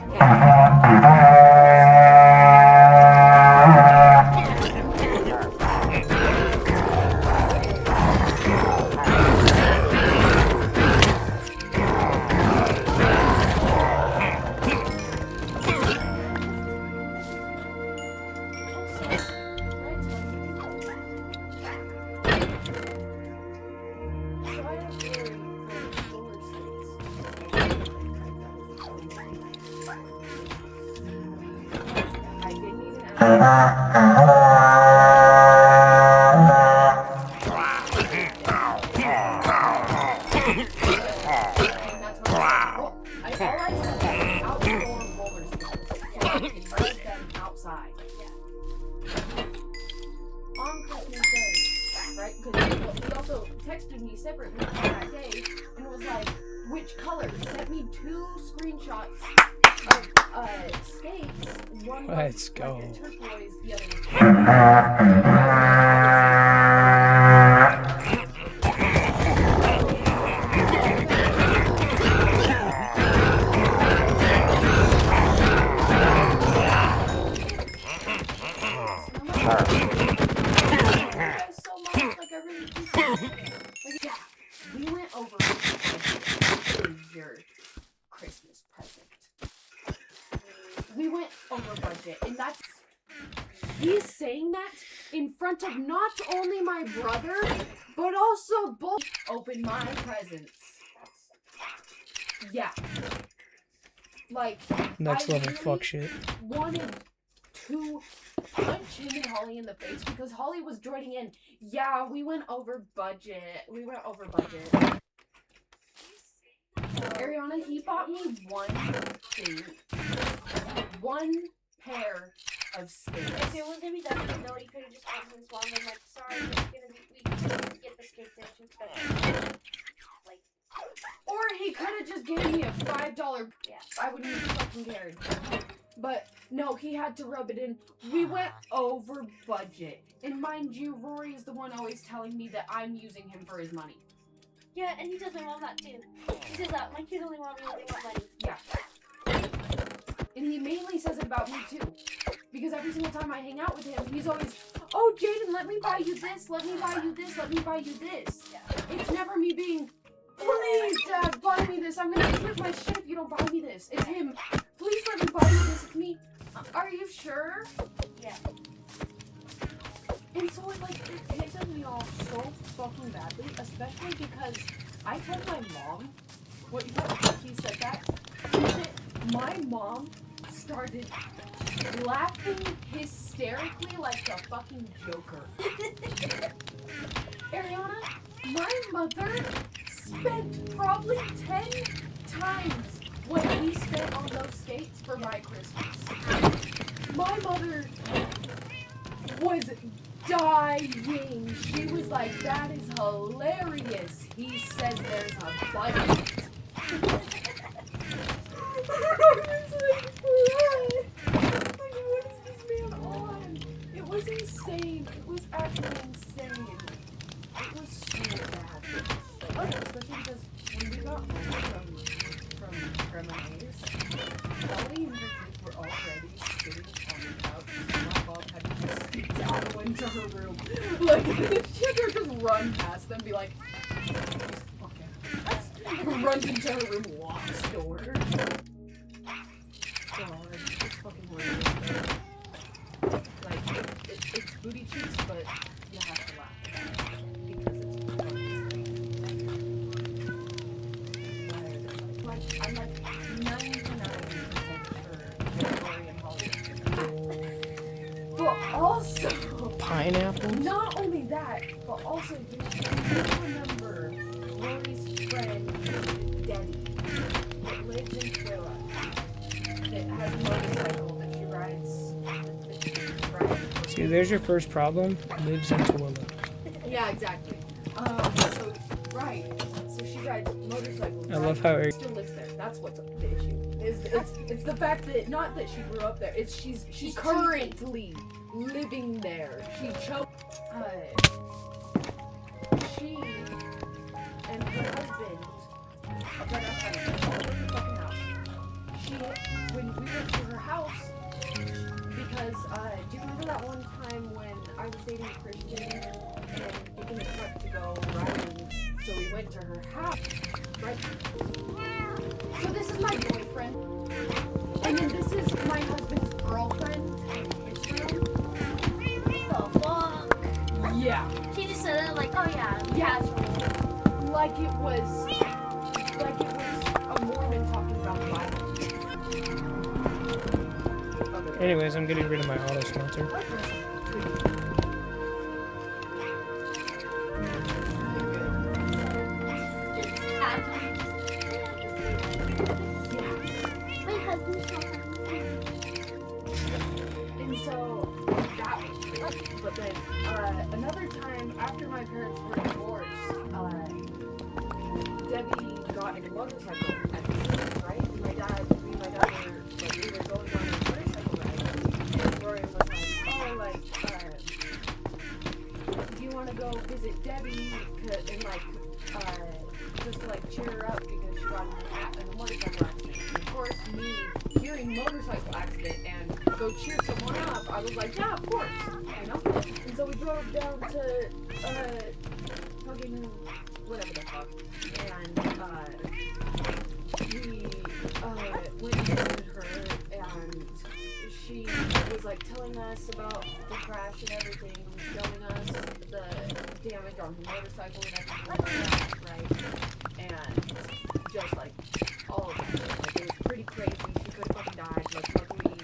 [SPEAKER 2] on Christmas Day, right? Because he also texted me separately that day and was like, which color. Sent me 2 screenshots of skates. One was
[SPEAKER 3] Let's go.
[SPEAKER 2] like a turquoise, the other was so much, like I really appreciate it. Like, yeah, we went over your Christmas present. We went over budget, and that's he's saying that in front of not only my brother, but also both open my presents. Yeah. Like
[SPEAKER 3] Next
[SPEAKER 2] I
[SPEAKER 3] level
[SPEAKER 2] really
[SPEAKER 3] fuck shit.
[SPEAKER 2] wanted to punch him and Holly in the face because Holly was joining in. Yeah, we went over budget. Ariana, he bought me one pair of skates.
[SPEAKER 1] If it was gonna be done, no, you could have just gone and swung and like, sorry, it's gonna be we can't get the skates that you expect. Like,
[SPEAKER 2] Or he could have just given me a $5.
[SPEAKER 1] yeah.
[SPEAKER 2] I wouldn't have fucking cared. But no, he had to rub it in. We went over budget. And mind you, Rory is the one always telling me that I'm using him for his money.
[SPEAKER 1] Yeah, and he doesn't want that too. He says that my kids only want me when they want money.
[SPEAKER 2] Yeah. And he mainly says it about me too. Because every single time I hang out with him, he's always, oh, Jaden, let me buy you this, let me buy you this, let me buy you this.
[SPEAKER 1] Yeah.
[SPEAKER 2] It's never me being, please, Dad, buy me this. I'm gonna flip my shit if you don't buy me this. It's him. Please let me buy you this. It's me. Are you sure?
[SPEAKER 1] Yeah.
[SPEAKER 2] And so it pisses me off so fucking badly, especially because I told my mom what he said that shit. My mom started laughing hysterically like the fucking Joker. Ariana, my mother spent probably 10 times what we spent on those skates for my Christmas. My mother was dying. She was like, that is hilarious. He says there's a budget. I was like, what? Like, what is this man on? It was insane. It was actually insane. It was so bad. Especially because when we got home from Grandma May's, Holly and her kids were already sitting on the couch. My mom had to just sneak down into her room. Like, she had to just run past them and be like, just fucking runs into her room, locks door. God, it's fucking hilarious. Like, it's booty cheeks, but you have to laugh because it's fucking like, I'm like 99% sure Rory and Holly. But also,
[SPEAKER 3] Pineapple?
[SPEAKER 2] not only that, but also you remember Rory's friend Debbie that lives in Twilla. That has a motorcycle that she rides.
[SPEAKER 3] See, there's your first problem. Lives in Tooele.
[SPEAKER 2] Yeah, exactly. Right. So she rides motorcycles.
[SPEAKER 3] I love how
[SPEAKER 2] She still lives there. That's what's the issue. It's the fact that not that she grew up there. It's she's currently living there. She chose. She and her husband. Okay, that's fine. All over her fucking house. When we went to her house, because, do you remember that one time when I was dating a Christian and picking a truck to go riding, so we went to her house, right? So this is my boyfriend, and then this is my husband's girlfriend and his friend.
[SPEAKER 1] What the fuck?
[SPEAKER 2] Yeah.
[SPEAKER 1] She just said it like, oh yeah,
[SPEAKER 2] Yeah. Like it was a Mormon talking about the Bible.
[SPEAKER 3] Anyways, I'm getting rid of my auto smelter.
[SPEAKER 1] My husband's
[SPEAKER 2] And so that was great. But then another time after my parents were divorced, Debbie got in a motorcycle accident, right? Me and my dad were, like, we were going on a motorcycle ride, and Rory was like, oh, like, do you want to go visit Debbie, and, like, just to, like, cheer her up because she got in a motorcycle accident. And of course, me hearing motorcycle accident and go cheer someone up, I was like, yeah, of course, you know? And so we drove down to, fucking, whatever the fuck, and, we, went and visited her, and she was, like, telling us about the crash and everything, showing us the damage on her motorcycle and everything like that, right? And just, like, all of that. Like, it was pretty crazy. She could have fucking died. Like, luckily,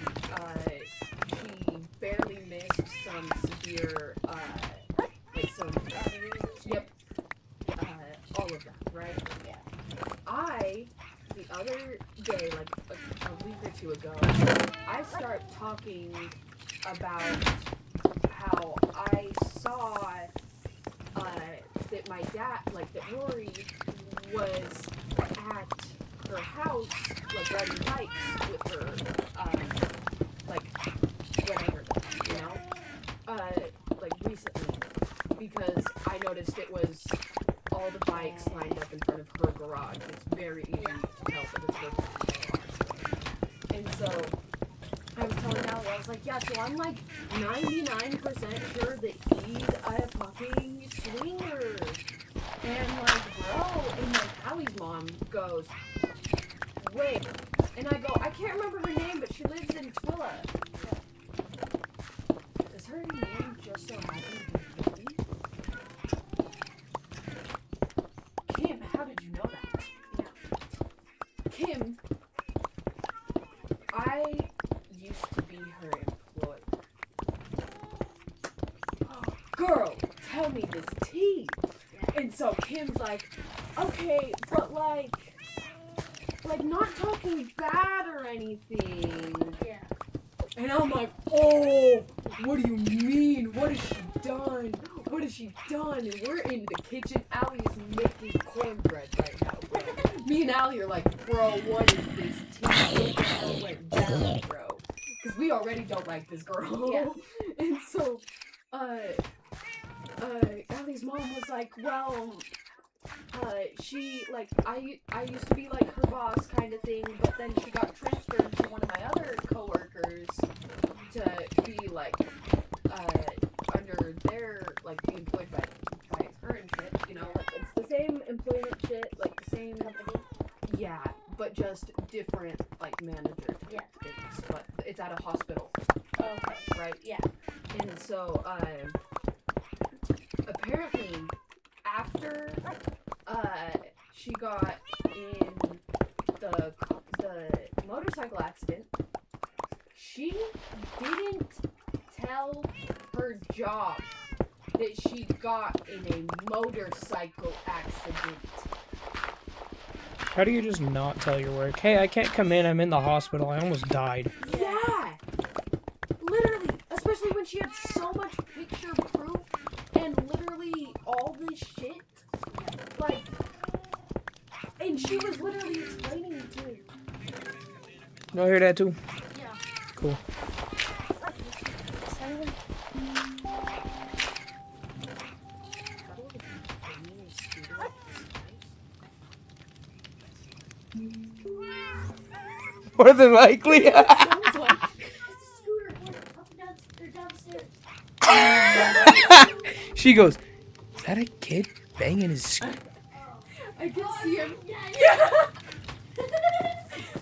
[SPEAKER 2] she barely missed some severe, like, some, yep, all of that, right?
[SPEAKER 1] Yeah.
[SPEAKER 2] The other day, like, a week or two ago, I start talking about how I saw, that my dad, like, that Rory was at her house, like, riding bikes with her, like, whatever, you know, like, recently, because I noticed it was all the bikes lined up in front of her garage. It's very easy to tell that it's her garage. And so, I was telling Allie, I was like, yeah, so I'm, like, 99% sure that he's a fucking swinger. And, like, bro, and, like, Allie's mom goes, wait. And I go, I can't remember her name, but she lives in Twilla. Does her name just so happen to be Vicky? Kim, how did you know that? Yeah. Kim, I used to be her employee. Girl, tell me this tea. And so Kim's like, okay, but like not talking bad or anything.
[SPEAKER 1] Yeah.
[SPEAKER 2] And I'm like, oh, what do you mean? What has she done? What has she done? And we're in the kitchen. Allie is making cornbread right now, bro. Me and Allie are like, bro, what is this tea? What the hell went down, bro? Because we already don't like this girl.
[SPEAKER 1] Yeah.
[SPEAKER 2] And so, Allie's mom was like, well, she, like, I used to be, like, her boss kind of thing, but then she got transferred to one of my other coworkers to be, like, under their, like, be employed by her and shit, you know, like, it's the same employment shit, like, the same company, yeah, but just different, like, manager type things, but it's at a hospital.
[SPEAKER 1] Okay.
[SPEAKER 2] Right?
[SPEAKER 1] Yeah.
[SPEAKER 2] And so, apparently, after, she got in the motorcycle accident, she didn't tell her job that she got in a motorcycle accident.
[SPEAKER 3] How do you just not tell your work? Hey, I can't come in. I'm in the hospital. I almost died.
[SPEAKER 2] Yeah! Literally, especially when she had so much picture proof and literally all this shit. Like, and she was literally explaining it to me.
[SPEAKER 3] You hear that too?
[SPEAKER 1] Yeah.
[SPEAKER 3] Cool. More than likely.
[SPEAKER 2] Sounds like
[SPEAKER 1] It's a scooter going up and down, or downstairs.
[SPEAKER 3] She goes, is that a kid banging his scooter?
[SPEAKER 2] I can see him.
[SPEAKER 1] Yeah.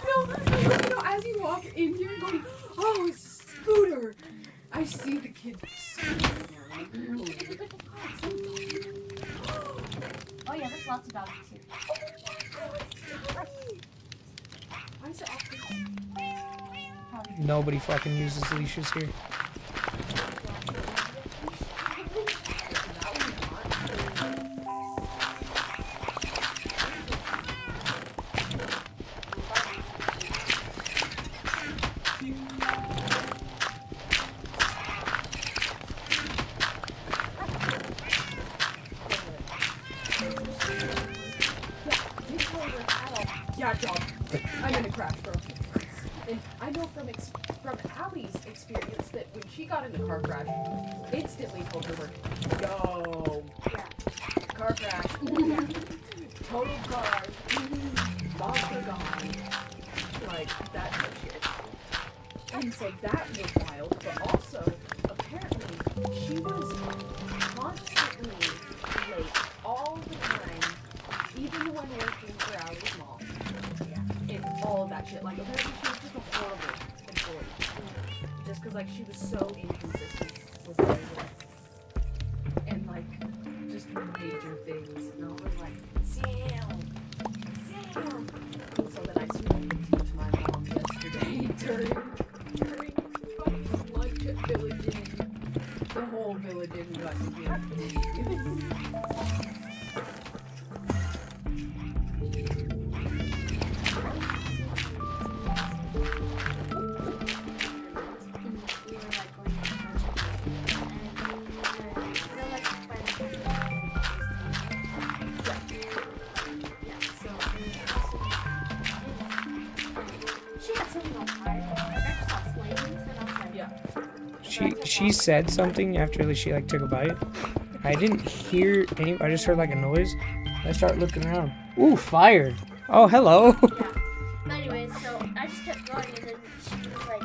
[SPEAKER 2] No, as you walk in here going, oh, it's a scooter. I see the kid scooter.
[SPEAKER 1] Oh yeah, there's lots of doggies here.
[SPEAKER 2] Why is it off the
[SPEAKER 3] Nobody fucking uses leashes here.
[SPEAKER 2] that job. I'm gonna crash, bro. And I know from Allie's experience that when she got in a car crash, instantly told her, yo,
[SPEAKER 1] Yeah.
[SPEAKER 2] car crash, total car, monster gone, like that type of shit. And so that was wild, but also apparently she was constantly late all the time, even when working for Allie's mom. And all of that shit. Like, apparently she was just a horrible employee. Just because, like, she was so inconsistent with everything. And, like, just major things. And I was like, Sam! And so then I spoke to my mom yesterday during fucking lunch at Village Inn. The whole Village Inn got to hear me.
[SPEAKER 3] She said something after she like took a bite. I didn't hear any. I just heard like a noise. I start looking around. Ooh, fire! Oh, hello.
[SPEAKER 1] Yeah. But anyways, so I just kept going, and then she was like,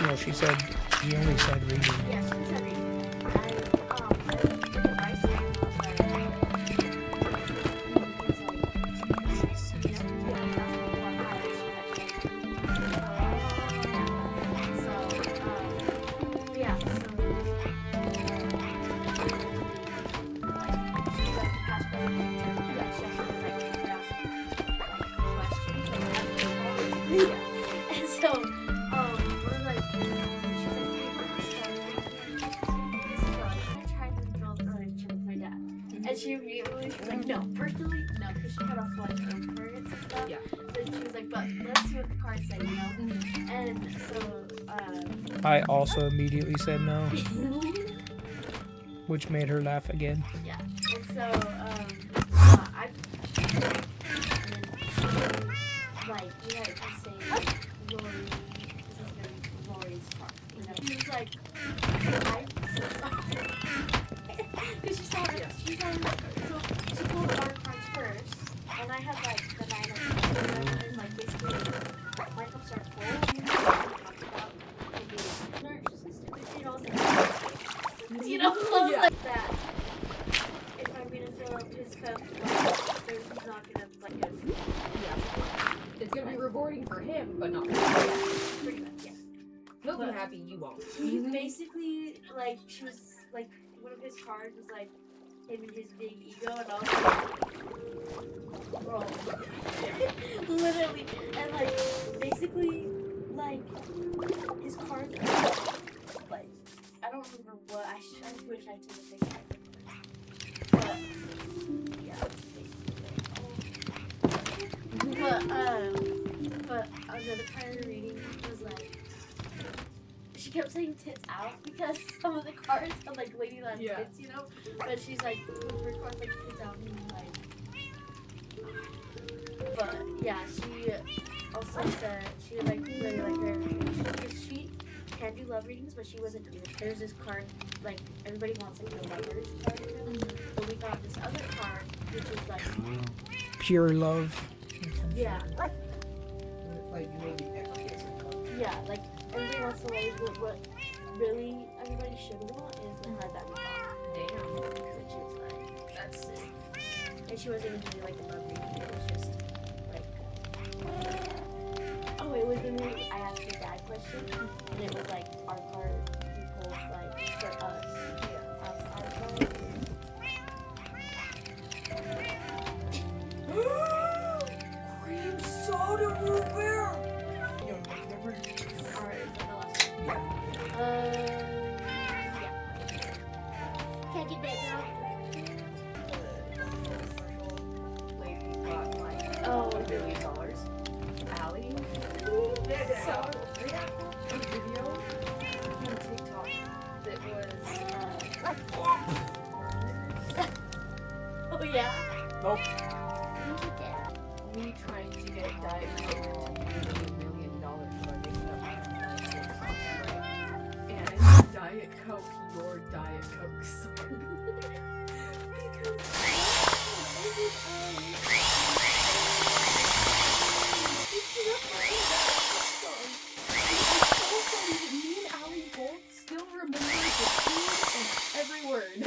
[SPEAKER 3] No, she said. She only said reading.
[SPEAKER 1] yeah, she said reading. And so, we're like, she's like, this is wrong. I'm trying to build a relationship with my dad. And she immediately was like, no, personally, no, because she cut off like targets and stuff.
[SPEAKER 2] Yeah.
[SPEAKER 1] Then she was like, but let's see what the cards say, you know? And so,
[SPEAKER 3] I also immediately said no, which made her laugh again.
[SPEAKER 1] yeah. And so, I, and then she, like, we had to say, Lori, this is going to be Lori's part. You know? She was like, I'm so sorry. Because she saw it, she saw it, so she pulled our cards first, and I had, like, the 9 of cups, and, like, basically, my cups are full, and we talked about maybe narcissistic, you know, clothes like that. If I'm gonna fill up his cup, there's not gonna, like, go through.
[SPEAKER 2] Yeah. It's gonna be rewarding for him, but not for you.
[SPEAKER 1] Pretty much, yeah.
[SPEAKER 2] He'll be happy, you won't.
[SPEAKER 1] He basically, like, she was, like, one of his cards was, like, him and his big ego, and I was like, bro. Literally. And, like, basically, like, his cards are, like, I don't remember what, I wish I took a picture. But, yeah, basically. But another part of the reading was, like, she kept saying tits out because some of the cards are like ladies on tits, you know? But she's like, with her cards like tits out and like. But yeah, she also said she like really liked her information because she can do love readings, but she wasn't doing it. There's this card, like everybody wants like the lovers card, you know? But we got this other card, which is like
[SPEAKER 3] Pure love.
[SPEAKER 1] yeah.
[SPEAKER 2] Like, maybe never get some love.
[SPEAKER 1] Yeah, like everybody wants to like what really everybody should want is the card that we got.
[SPEAKER 2] Damn.
[SPEAKER 1] Which is like that's sick. And she wasn't even doing like a love reading, it was just like oh it was when I asked your dad question and it was like our card we pulled like for us. Yeah. Our card.
[SPEAKER 2] Cream soda root beer! Yo, never.
[SPEAKER 1] Or is that the last one?
[SPEAKER 2] Yeah.
[SPEAKER 1] Yeah. Can't get that now.
[SPEAKER 2] Lady got like
[SPEAKER 1] Oh.
[SPEAKER 2] $1 billion. Allie. So help
[SPEAKER 1] What did you get?
[SPEAKER 2] me trying to get Diet Coke to pay me $1 million for making up my own Diet Coke song, right? And it's Diet Coke, your Diet Coke song. Still remember the tune and every word.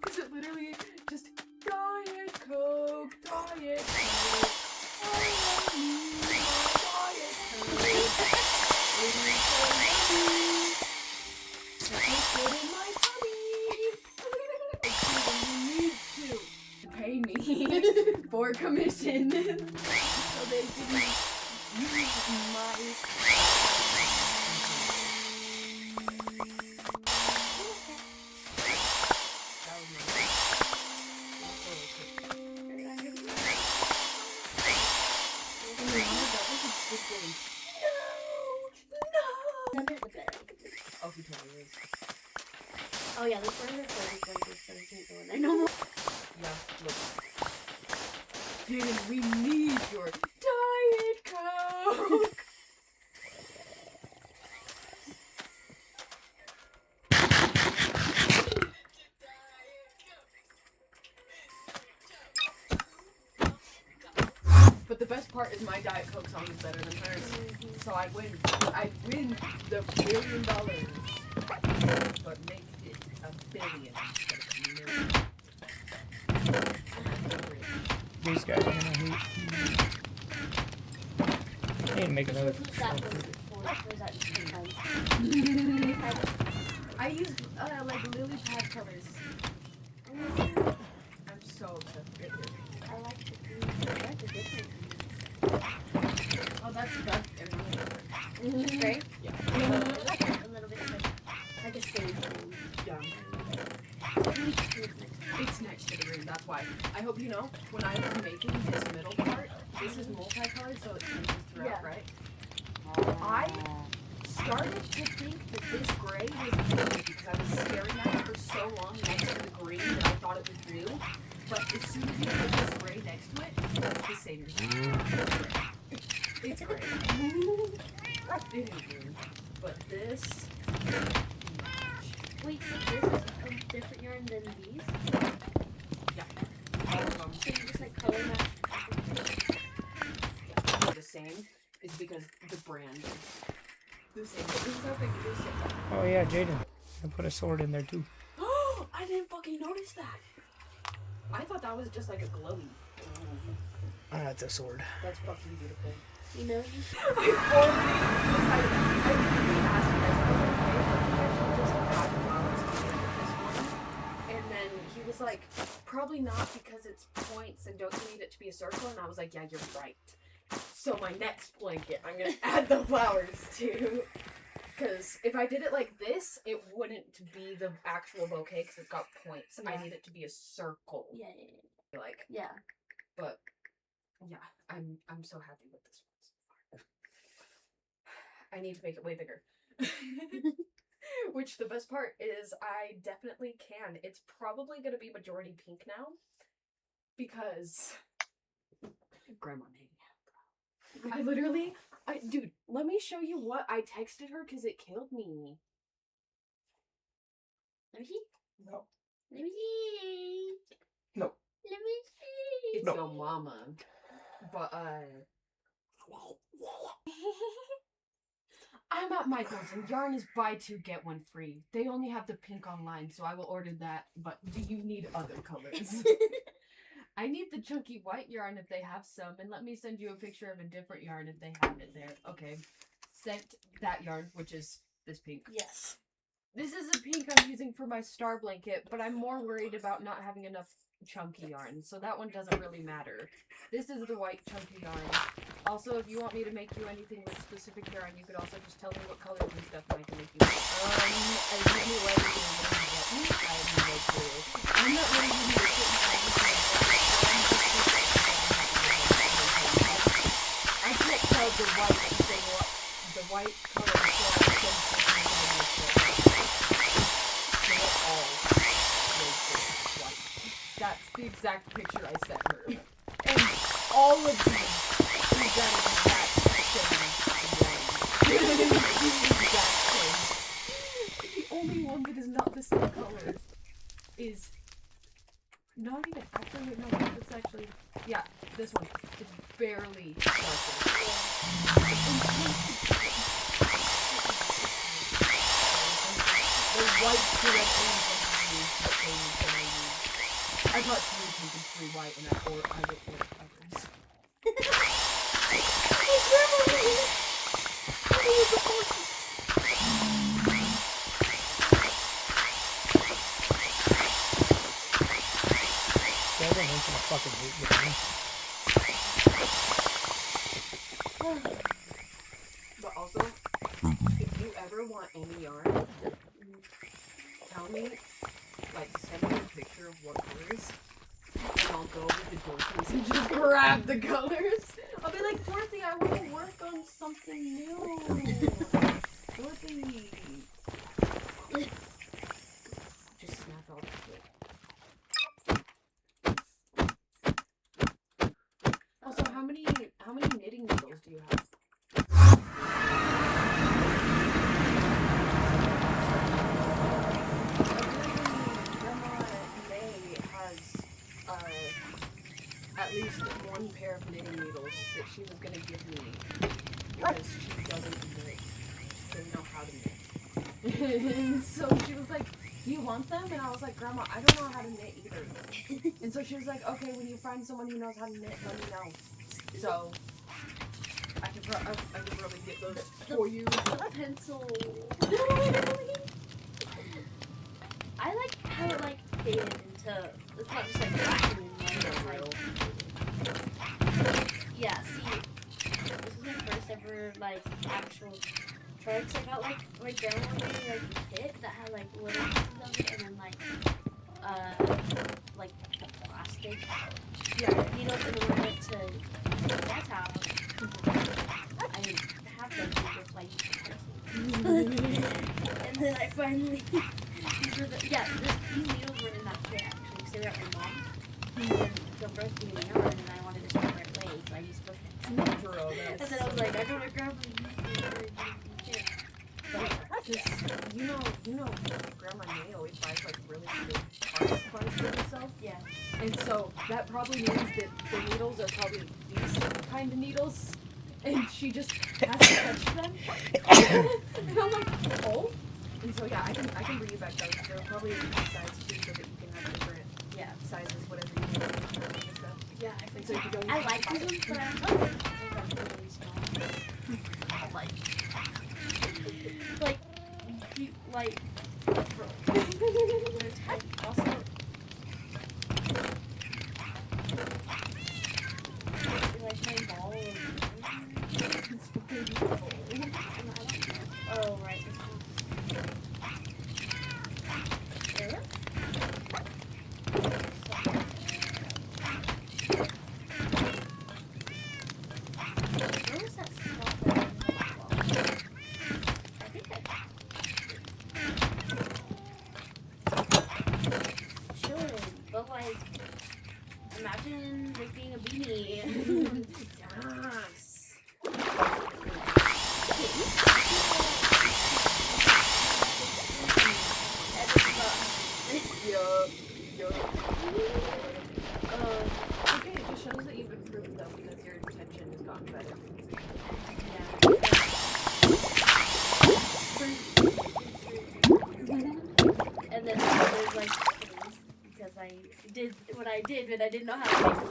[SPEAKER 2] Because it literally just Diet Coke, Diet Coke. I need my Diet Coke. It is so yummy. It tastes good in my tummy. You need to pay me for commission. So they didn't use my...
[SPEAKER 1] Under the bed.
[SPEAKER 2] Oh, he totally is.
[SPEAKER 1] Oh yeah, this one is so you can't go in there no more.
[SPEAKER 2] Yeah, look. Jaden, we need your Diet Coke! But the best part is my Diet Coke song is better than hers. So I win the $1 billion. But make it $1 billion instead of $1 million.
[SPEAKER 3] These guys are gonna hate. I need to make another.
[SPEAKER 1] That was before. Was that just 2 times?
[SPEAKER 2] I use like lily pad colors. I'm so obsessed with it.
[SPEAKER 1] I like the green. I like the different
[SPEAKER 2] Oh, that's
[SPEAKER 1] green. Gray?
[SPEAKER 2] Yeah.
[SPEAKER 1] A little bit like a sage green.
[SPEAKER 2] Yeah.
[SPEAKER 1] It's
[SPEAKER 2] It's next to the green, that's why. I hope you know, when I was making this middle part, this is multicolored, so it changes throughout,
[SPEAKER 1] Yeah.
[SPEAKER 2] right? I started to think that this gray was blue because I was staring at it for so long next to the green that I thought it was blue. But as soon as you put this gray next to it, that's the same green. It's gray. It is blue. But this...
[SPEAKER 1] Wait, so this is a different yarn than these?
[SPEAKER 2] all of them.
[SPEAKER 1] So you just like color match?
[SPEAKER 2] Yeah, they're the same. Is because the brand is the same. But this is how big it is.
[SPEAKER 3] Oh yeah, Jaden. I put a sword in there too.
[SPEAKER 2] Oh, I didn't fucking notice that. I thought that was just like a glowy.
[SPEAKER 3] That's a sword.
[SPEAKER 2] That's fucking beautiful.
[SPEAKER 1] You know, you
[SPEAKER 2] I really asked you guys, I was like, hey, I should just add flowers to this one. And then he was like, probably not because it's points and don't you need it to be a circle? And I was like, yeah, you're right. So my next blanket, I'm gonna add the flowers to. Because if I did it like this, it wouldn't be the actual bouquet because it's got points.
[SPEAKER 1] Yeah.
[SPEAKER 2] I need it to be a circle.
[SPEAKER 1] yeah.
[SPEAKER 2] Like,
[SPEAKER 1] Yeah.
[SPEAKER 2] but yeah, I'm so happy with this one so far. I need to make it way bigger. Which the best part is I definitely can. It's probably gonna be majority pink now because Grandma made me. I literally, dude, let me show you what I texted her because it killed me.
[SPEAKER 1] Let me see.
[SPEAKER 3] No.
[SPEAKER 1] Let me see.
[SPEAKER 3] No.
[SPEAKER 1] Let me see.
[SPEAKER 2] It's no mama, but I'm at Michael's and yarn is buy 2 get 1 free. They only have the pink online, so I will order that. But do you need other colors? I need the chunky white yarn if they have some, and let me send you a picture of a different yarn if they have it there. Okay, sent that yarn, which is this pink.
[SPEAKER 1] Yes.
[SPEAKER 2] This is a pink I'm using for my star blanket, but I'm more worried about not having enough chunky yarn, so that one doesn't really matter. This is the white chunky yarn. Also, if you want me to make you anything with specific yarn, you could also just tell me what colors and stuff and I can make you. I really like it. I have no clue. I'm not really using the I can't tell the white thing, the white color, so I can they're all white. That's the exact picture I sent her. And all of these is that exact same one. The exact same. The only one that is not the same color is not even actually no, it's actually yeah, this one. It's barely darker. The white directly I thought she was using free white and I looked at others.
[SPEAKER 3] Fucking hate
[SPEAKER 2] But also, if you ever want any yarn, tell me, like, send me a picture of what colors, and I'll go with the Dorothy's and just grab the colors. I'll be like, Dorothy, I want to work on something new. Dorothy. Just snap all the shit. Also, how many knitting needles do you have? At least one pair of knitting needles that she was going to give me because she doesn't know how to knit. And so she was like, do you want them? And I was like, Grandma, I don't know how to knit either. And so she was like, okay, when you find someone who knows how to knit, let me know. So I could probably get those for you.
[SPEAKER 1] The pencil. I like how it like faded into. It's not just like vacuum. Yeah, see, this is my first ever, like, actual try, because I got, like, my grandma made me, like, a kit that had, like, little pieces of it, and then, like, the plastic needles in order to, that's how I have those needles, so I use the pencil. And then I finally, these needles were in that kit, actually, because they were at my mom's. And then they'll both be in the yard, and I wanted to start right away, so I used both hands. And then I was like, I gotta grab them.
[SPEAKER 2] Just, you know, Grandma May always buys like really big art supplies for herself.
[SPEAKER 1] Yeah.
[SPEAKER 2] And so that probably means that the needles are probably these kind of needles, and she just has to touch them. And I'm like, oh. And so yeah, I can bring you back those. They're probably in different sizes too, so that you can have different sizes, whatever you need. And stuff.
[SPEAKER 1] Yeah, I think
[SPEAKER 2] so. You can go
[SPEAKER 1] I like these ones, but I'm really small. Like, also, like my ball oh, right. There? Where was that spot that I think I should, but like, imagine making a beanie.
[SPEAKER 2] Yes. Okay, it just shows that you've improved though because your retention has gotten better.
[SPEAKER 1] And then there's like things because I did what I did, but I didn't know how to make the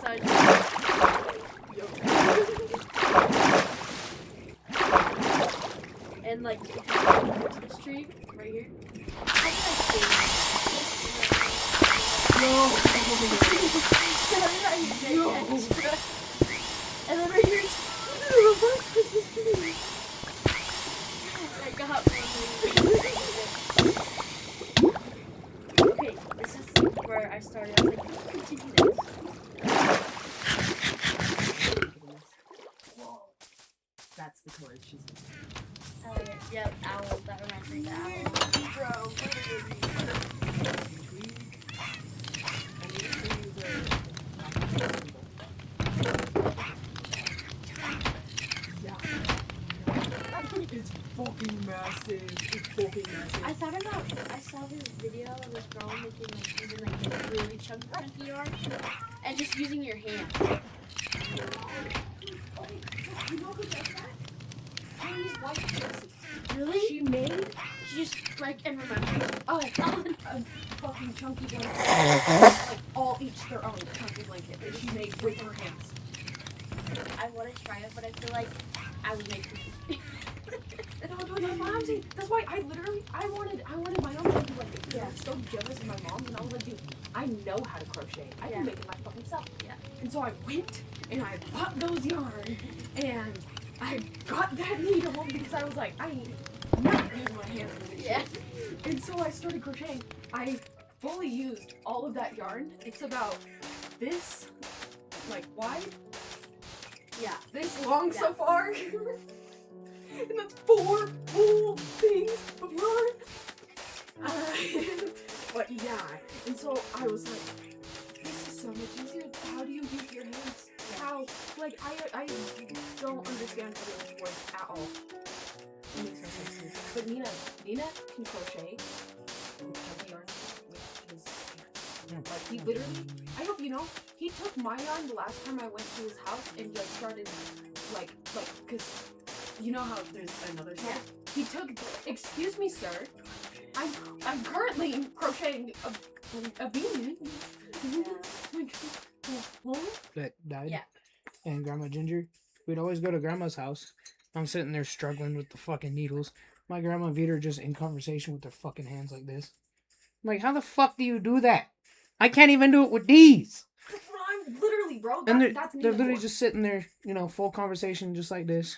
[SPEAKER 1] and like Christmas tree right here. How did I say no. And then right here, reverse Christmas tree. I got one. Okay, this is where I started. I was like, let's continue this.
[SPEAKER 2] Whoa. That's the colors she's in.
[SPEAKER 1] Oh, yeah. Yep, owl. That reminds me of the owl.
[SPEAKER 2] Bro, I need to show you the massive. It's fucking massive.
[SPEAKER 1] I saw this video of this girl making like using like a really chunky yarn and just using your hand.
[SPEAKER 2] You know who does that? Jamie's wife, Tracy.
[SPEAKER 1] Really?
[SPEAKER 2] She made
[SPEAKER 1] She just like and remember.
[SPEAKER 2] a fucking chunky blanket. Like all each their own chunky blanket that she made with her hands.
[SPEAKER 1] I want to try it, but I feel like I would make it.
[SPEAKER 2] No, that's what I'm saying. That's why I wanted my own chunky blanket. Because I was so jealous of my mom, and I was like, dude, I know how to crochet. I can make it my fucking self.
[SPEAKER 1] Yeah.
[SPEAKER 2] And so I went and I bought those yarn, and I got that needle because I was like, I need not use my hands for this shit. And so I started crocheting. I fully used all of that yarn. It's about this, like, wide.
[SPEAKER 1] Yeah.
[SPEAKER 2] This long so far. And that's 4 whole things of yarn. But yeah. And so I was like, this is so much easier. How do you use your hands? How? Like, I don't understand how this works at all. It makes no sense to me. But Nina can crochet with chunky yarn, which is like he literally. I hope you know. He took my yarn the last time I went to his house and like started like because you know how there's another side.
[SPEAKER 1] Yeah.
[SPEAKER 2] He took. Excuse me, sir. I'm currently crocheting a beanie.
[SPEAKER 3] That died.
[SPEAKER 1] Yeah.
[SPEAKER 3] And Grandma Ginger. We'd always go to Grandma's house. I'm sitting there struggling with the fucking needles. My Grandma and Vita are just in conversation with their fucking hands like this. I'm like, how the fuck do you do that? I can't even do it with these.
[SPEAKER 2] I'm literally, bro.
[SPEAKER 3] And
[SPEAKER 2] That's
[SPEAKER 3] they're literally
[SPEAKER 2] Nina
[SPEAKER 3] just sitting there, you know, full conversation just like this.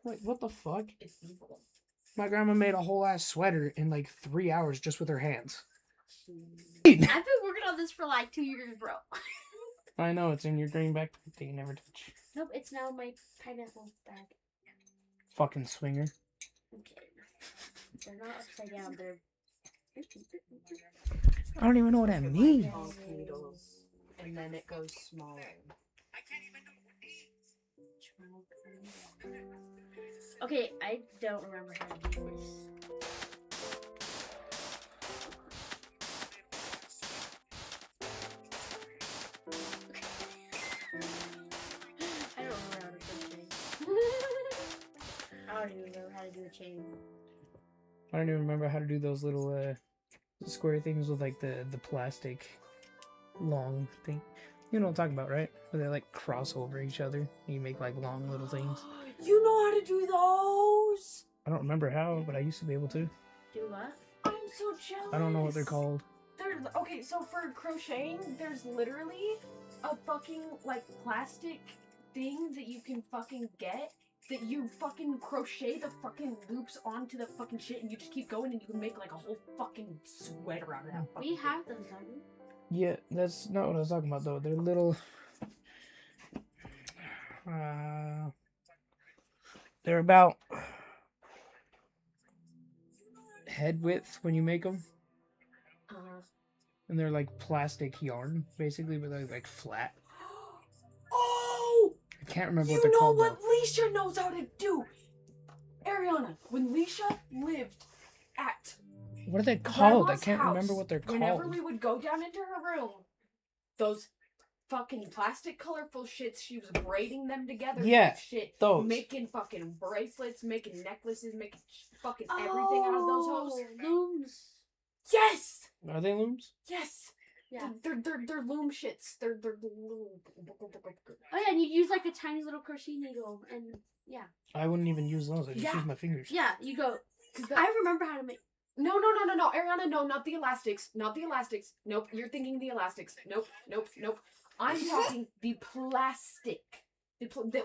[SPEAKER 3] Like, what the fuck?
[SPEAKER 2] It's evil.
[SPEAKER 3] My grandma made a whole ass sweater in like 3 hours just with her hands.
[SPEAKER 1] I've been working on this for like 2 years, bro.
[SPEAKER 3] I know, it's in your green backpack that you never touch.
[SPEAKER 1] Nope, it's now my pineapple bag.
[SPEAKER 3] Fucking swinger.
[SPEAKER 1] Okay. They're not upside down, they're...
[SPEAKER 3] I don't even know what that means.
[SPEAKER 2] All needles. And then it goes smaller.
[SPEAKER 1] Okay, I don't remember how to do this. I don't remember how to crochet. I don't even remember how to do a chain.
[SPEAKER 3] I don't even remember how to do those little square things with like the plastic long thing. You know what I'm talking about, right? Where they like cross over each other. You make like long little things.
[SPEAKER 2] You know how to do those?
[SPEAKER 3] I don't remember how, but I used to be able to.
[SPEAKER 1] Do what?
[SPEAKER 2] I'm so jealous.
[SPEAKER 3] I don't know what they're called.
[SPEAKER 2] Okay, so for crocheting, there's literally a fucking like plastic thing that you can fucking get that you fucking crochet the fucking loops onto the fucking shit and you just keep going and you can make like a whole fucking sweater out of that fucking
[SPEAKER 1] We have those, don't we?
[SPEAKER 3] Yeah, that's not what I was talking about though. They're little. They're about head width when you make them, and they're like plastic yarn, basically, but they're like flat.
[SPEAKER 2] Oh!
[SPEAKER 3] I can't remember what
[SPEAKER 2] You
[SPEAKER 3] they're
[SPEAKER 2] know
[SPEAKER 3] called
[SPEAKER 2] what
[SPEAKER 3] though.
[SPEAKER 2] Leisha knows how to do! Ariana, when Leisha lived at
[SPEAKER 3] What are they called? I
[SPEAKER 2] Grandma's
[SPEAKER 3] can't remember
[SPEAKER 2] house,
[SPEAKER 3] what they're
[SPEAKER 2] whenever
[SPEAKER 3] called.
[SPEAKER 2] we would go down into her room, those fucking plastic colorful shits, she was braiding them together.
[SPEAKER 3] Yeah,
[SPEAKER 2] and shit.
[SPEAKER 3] those.
[SPEAKER 2] Making fucking bracelets, making necklaces, making fucking everything out of those hoes.
[SPEAKER 1] Looms.
[SPEAKER 2] Yes!
[SPEAKER 3] Are they looms?
[SPEAKER 2] Yes!
[SPEAKER 1] Yeah.
[SPEAKER 2] They're loom shits. They're little.
[SPEAKER 1] Oh yeah, and you use like a tiny little crochet needle, and yeah.
[SPEAKER 3] I wouldn't even use those. I just
[SPEAKER 2] Yeah.
[SPEAKER 3] use my fingers.
[SPEAKER 1] Yeah, you go. I remember how to make.
[SPEAKER 2] No, Ariana, no, not the elastics. Not the elastics. Nope, you're thinking the elastics. Nope. I'm talking the plastic.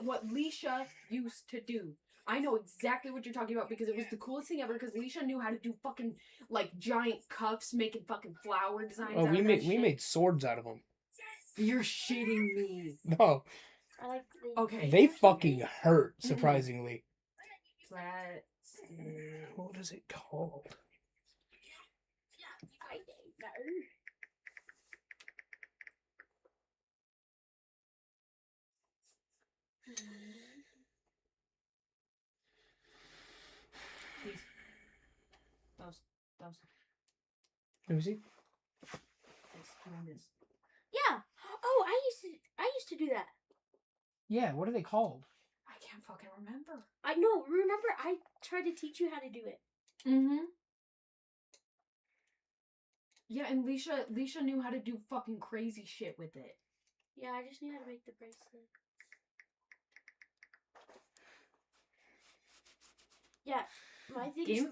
[SPEAKER 2] What Leisha used to do. I know exactly what you're talking about because it was the coolest thing ever because Leisha knew how to do fucking, like, giant cuffs, making fucking flower designs
[SPEAKER 3] Oh,
[SPEAKER 2] out
[SPEAKER 3] we
[SPEAKER 2] of
[SPEAKER 3] made
[SPEAKER 2] that
[SPEAKER 3] we
[SPEAKER 2] shit.
[SPEAKER 3] made swords out of them.
[SPEAKER 2] You're shitting me.
[SPEAKER 3] No,
[SPEAKER 1] I like.
[SPEAKER 2] Okay.
[SPEAKER 3] they fucking hurt. Surprisingly.
[SPEAKER 2] Plastic.
[SPEAKER 3] What is it called?
[SPEAKER 1] I don't know.
[SPEAKER 2] These. Those.
[SPEAKER 3] Let me see.
[SPEAKER 2] This. And this.
[SPEAKER 1] Yeah. Oh, I used to do that.
[SPEAKER 3] Yeah, what are they called?
[SPEAKER 2] I can't fucking remember.
[SPEAKER 1] I know. Remember, I tried to teach you how to do it.
[SPEAKER 2] Mm-hmm. Yeah, and Leisha knew how to do fucking crazy shit with it.
[SPEAKER 1] Yeah, I just knew how to make the bracelet. Yeah, my thing is...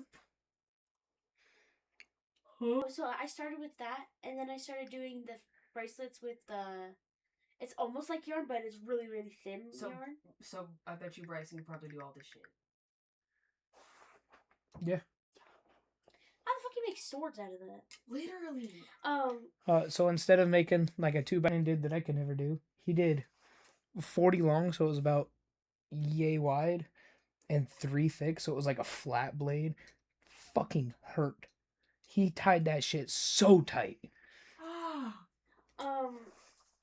[SPEAKER 2] Huh?
[SPEAKER 1] So I started with that, and then I started doing the bracelets with the... It's almost like yarn, but it's really, really thin yarn.
[SPEAKER 2] So I bet you Bryson can probably do all this shit.
[SPEAKER 3] Yeah.
[SPEAKER 1] How the fuck you make swords out of that?
[SPEAKER 2] Literally.
[SPEAKER 3] So instead of making like a 2x did that I could never do, he did 40 long, so it was about yay wide, and 3 thick, so it was like a flat blade. Fucking hurt. He tied that shit so tight.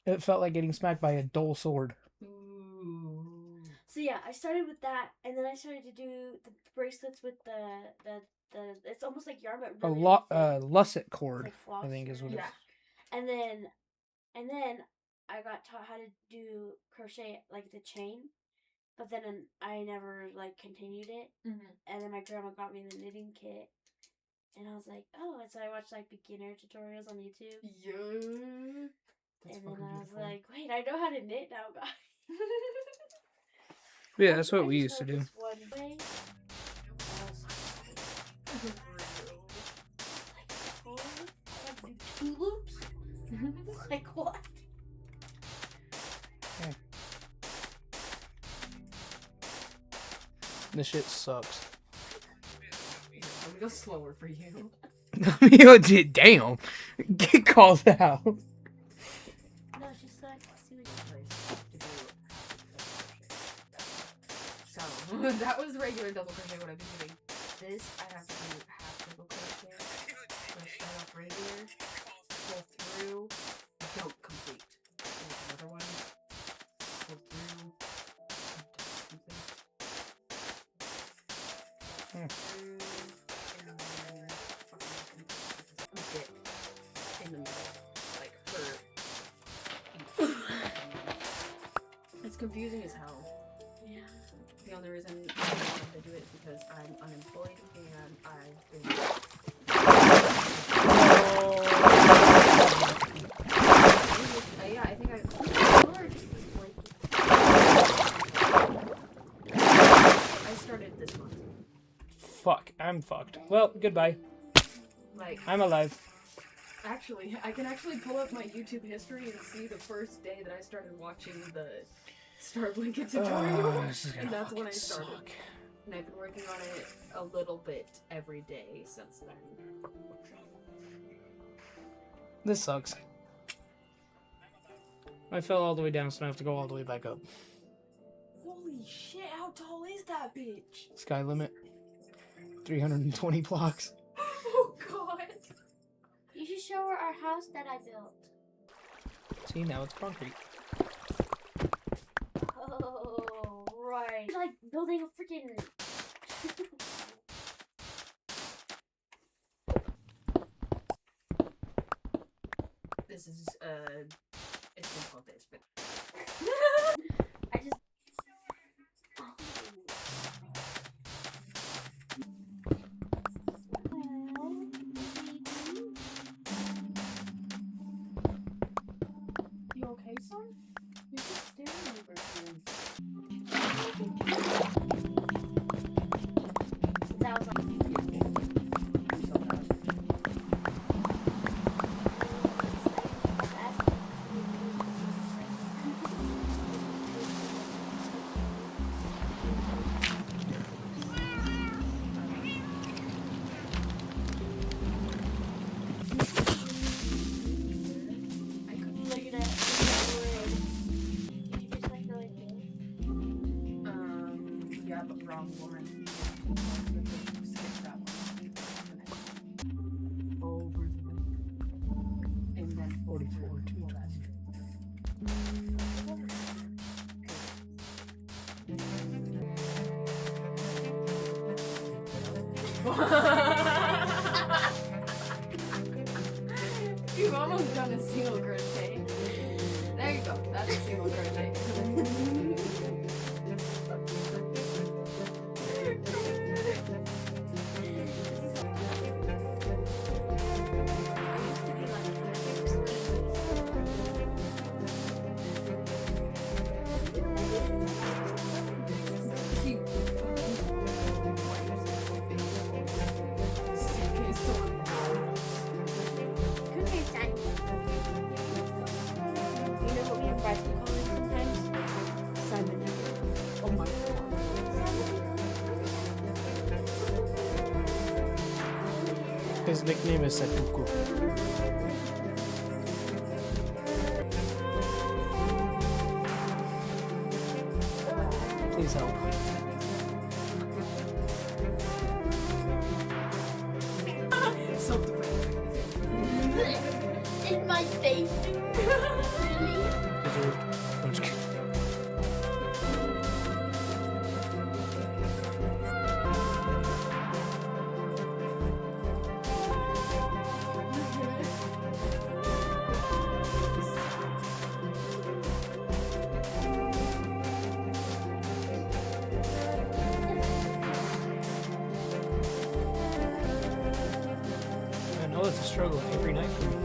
[SPEAKER 3] It felt like getting smacked by a dull sword.
[SPEAKER 2] Ooh.
[SPEAKER 1] So yeah, I started with that, and then I started to do the bracelets with the it's almost like yarn, but
[SPEAKER 3] A
[SPEAKER 1] really
[SPEAKER 3] lusset cord,
[SPEAKER 1] like floss,
[SPEAKER 3] I think is what it is.
[SPEAKER 1] And then I got taught how to do crochet, like the chain, but then I never like continued it.
[SPEAKER 2] Mm-hmm.
[SPEAKER 1] And then my grandma got me the knitting kit, and I was like, oh, and so I watched like beginner tutorials on YouTube.
[SPEAKER 2] Yeah.
[SPEAKER 1] And then I was like, wait, I know how to knit now, guys.
[SPEAKER 3] Yeah, that's what we used to do.
[SPEAKER 1] This one way. I have to do 2 loops? Like what?
[SPEAKER 3] Yeah. This shit sucks.
[SPEAKER 2] Let me go slower for you.
[SPEAKER 3] Damn. Get called out.
[SPEAKER 1] No, she's like, see what
[SPEAKER 2] So that was regular double crochet. What I've been doing. This I have to do half double crochet. So I start off regular, pull through, don't complete. And another one, pull through, don't complete. Through, and then fucking a bit in the middle, like for each. It's confusing as hell.
[SPEAKER 1] Yeah.
[SPEAKER 2] The only reason I wanted to do it is because I'm unemployed and I've been. Yeah, I think I started this month.
[SPEAKER 3] Fuck, I'm fucked. Well, goodbye.
[SPEAKER 2] Like,
[SPEAKER 3] I'm alive.
[SPEAKER 2] actually, I can actually pull up my YouTube history and see the first day that I started watching the Star Blanket tutorial. And that's when I started.
[SPEAKER 3] Suck.
[SPEAKER 2] And I've been working on it a little bit every day since then.
[SPEAKER 3] This sucks. I fell all the way down, so I have to go all the way back up.
[SPEAKER 2] Holy shit, how tall is that bitch?
[SPEAKER 3] Sky limit. 320 blocks.
[SPEAKER 2] Oh god.
[SPEAKER 1] You should show her our house that I built.
[SPEAKER 3] See, now it's concrete.
[SPEAKER 1] Oh, right. It's like building a freaking...
[SPEAKER 2] This is, it's been called this, but...
[SPEAKER 1] I just...
[SPEAKER 2] You okay, son? You're just staring over here.
[SPEAKER 1] That was like... I couldn't look at it. Did you just like go like this?
[SPEAKER 2] Yeah, but wrong one. Skip that one. Over the loop. And then
[SPEAKER 3] 44, 220.
[SPEAKER 2] You've almost done a single crochet. There you go. That's a single crochet. Oh my god.
[SPEAKER 3] His nickname is Sepuku. Please help.
[SPEAKER 2] Self-defense.
[SPEAKER 1] In my face. Really?
[SPEAKER 3] I'm just kidding. I know it's a struggle every night for me.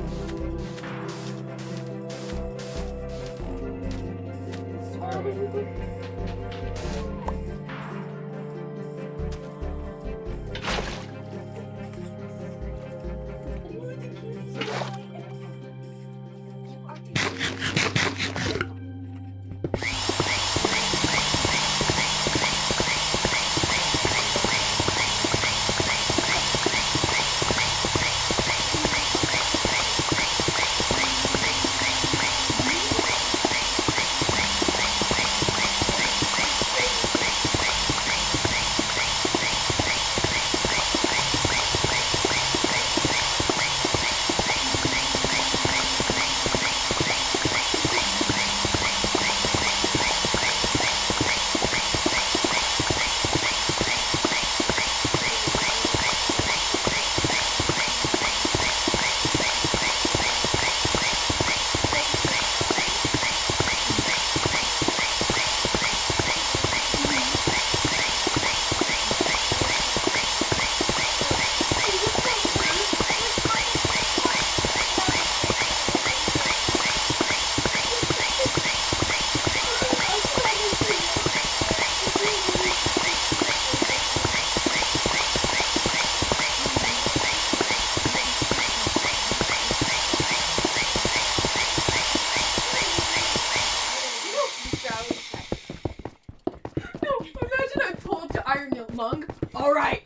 [SPEAKER 2] Imagine I pull up to Iron Lung. Alright.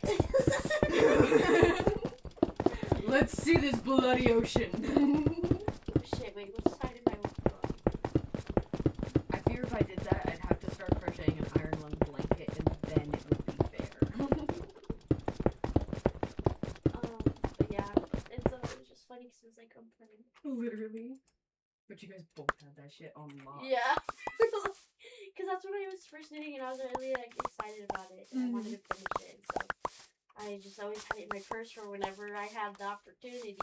[SPEAKER 2] Let's see this bloody ocean.
[SPEAKER 1] Shit, wait, what side am I looking on?
[SPEAKER 2] I fear if I did that, I'd have to start crocheting an Iron Lung blanket, and then it would be fair.
[SPEAKER 1] But yeah, it's just funny because it's like I'm playing.
[SPEAKER 2] Literally. But you guys both had that shit on lock.
[SPEAKER 1] Yeah. Because that's when I was first knitting and I was really like excited about it and I wanted to finish it. So I just always had it in my purse for whenever I had the opportunity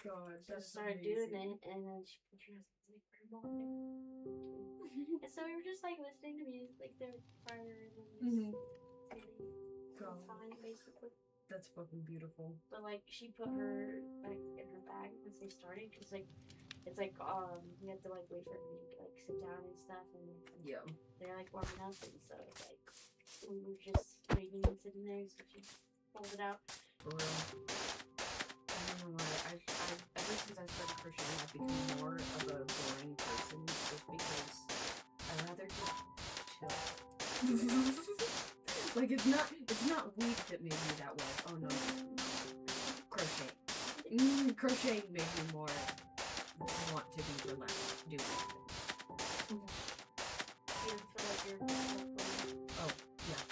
[SPEAKER 2] God,
[SPEAKER 1] to start doing it. And then she put her like, and so we were just like listening to music like the prior and then just knitting
[SPEAKER 2] God,
[SPEAKER 1] time basically.
[SPEAKER 2] that's fucking beautiful.
[SPEAKER 1] But like she put her like in her bag once they started because like it's like you have to like wait for everybody to like sit down and stuff and
[SPEAKER 2] Yeah.
[SPEAKER 1] they're like warming up and so it's like we were just waiting and sitting there so she pulled it out.
[SPEAKER 2] For real. I don't know why. I've ever since I started crocheting, I've become more of a boring person just because I'd rather just chill. Like it's not weed that made me that way. Oh no. Crochet. Crocheting made me more want to be relaxed, do nothing.
[SPEAKER 1] You feel like you're
[SPEAKER 2] Oh, yeah.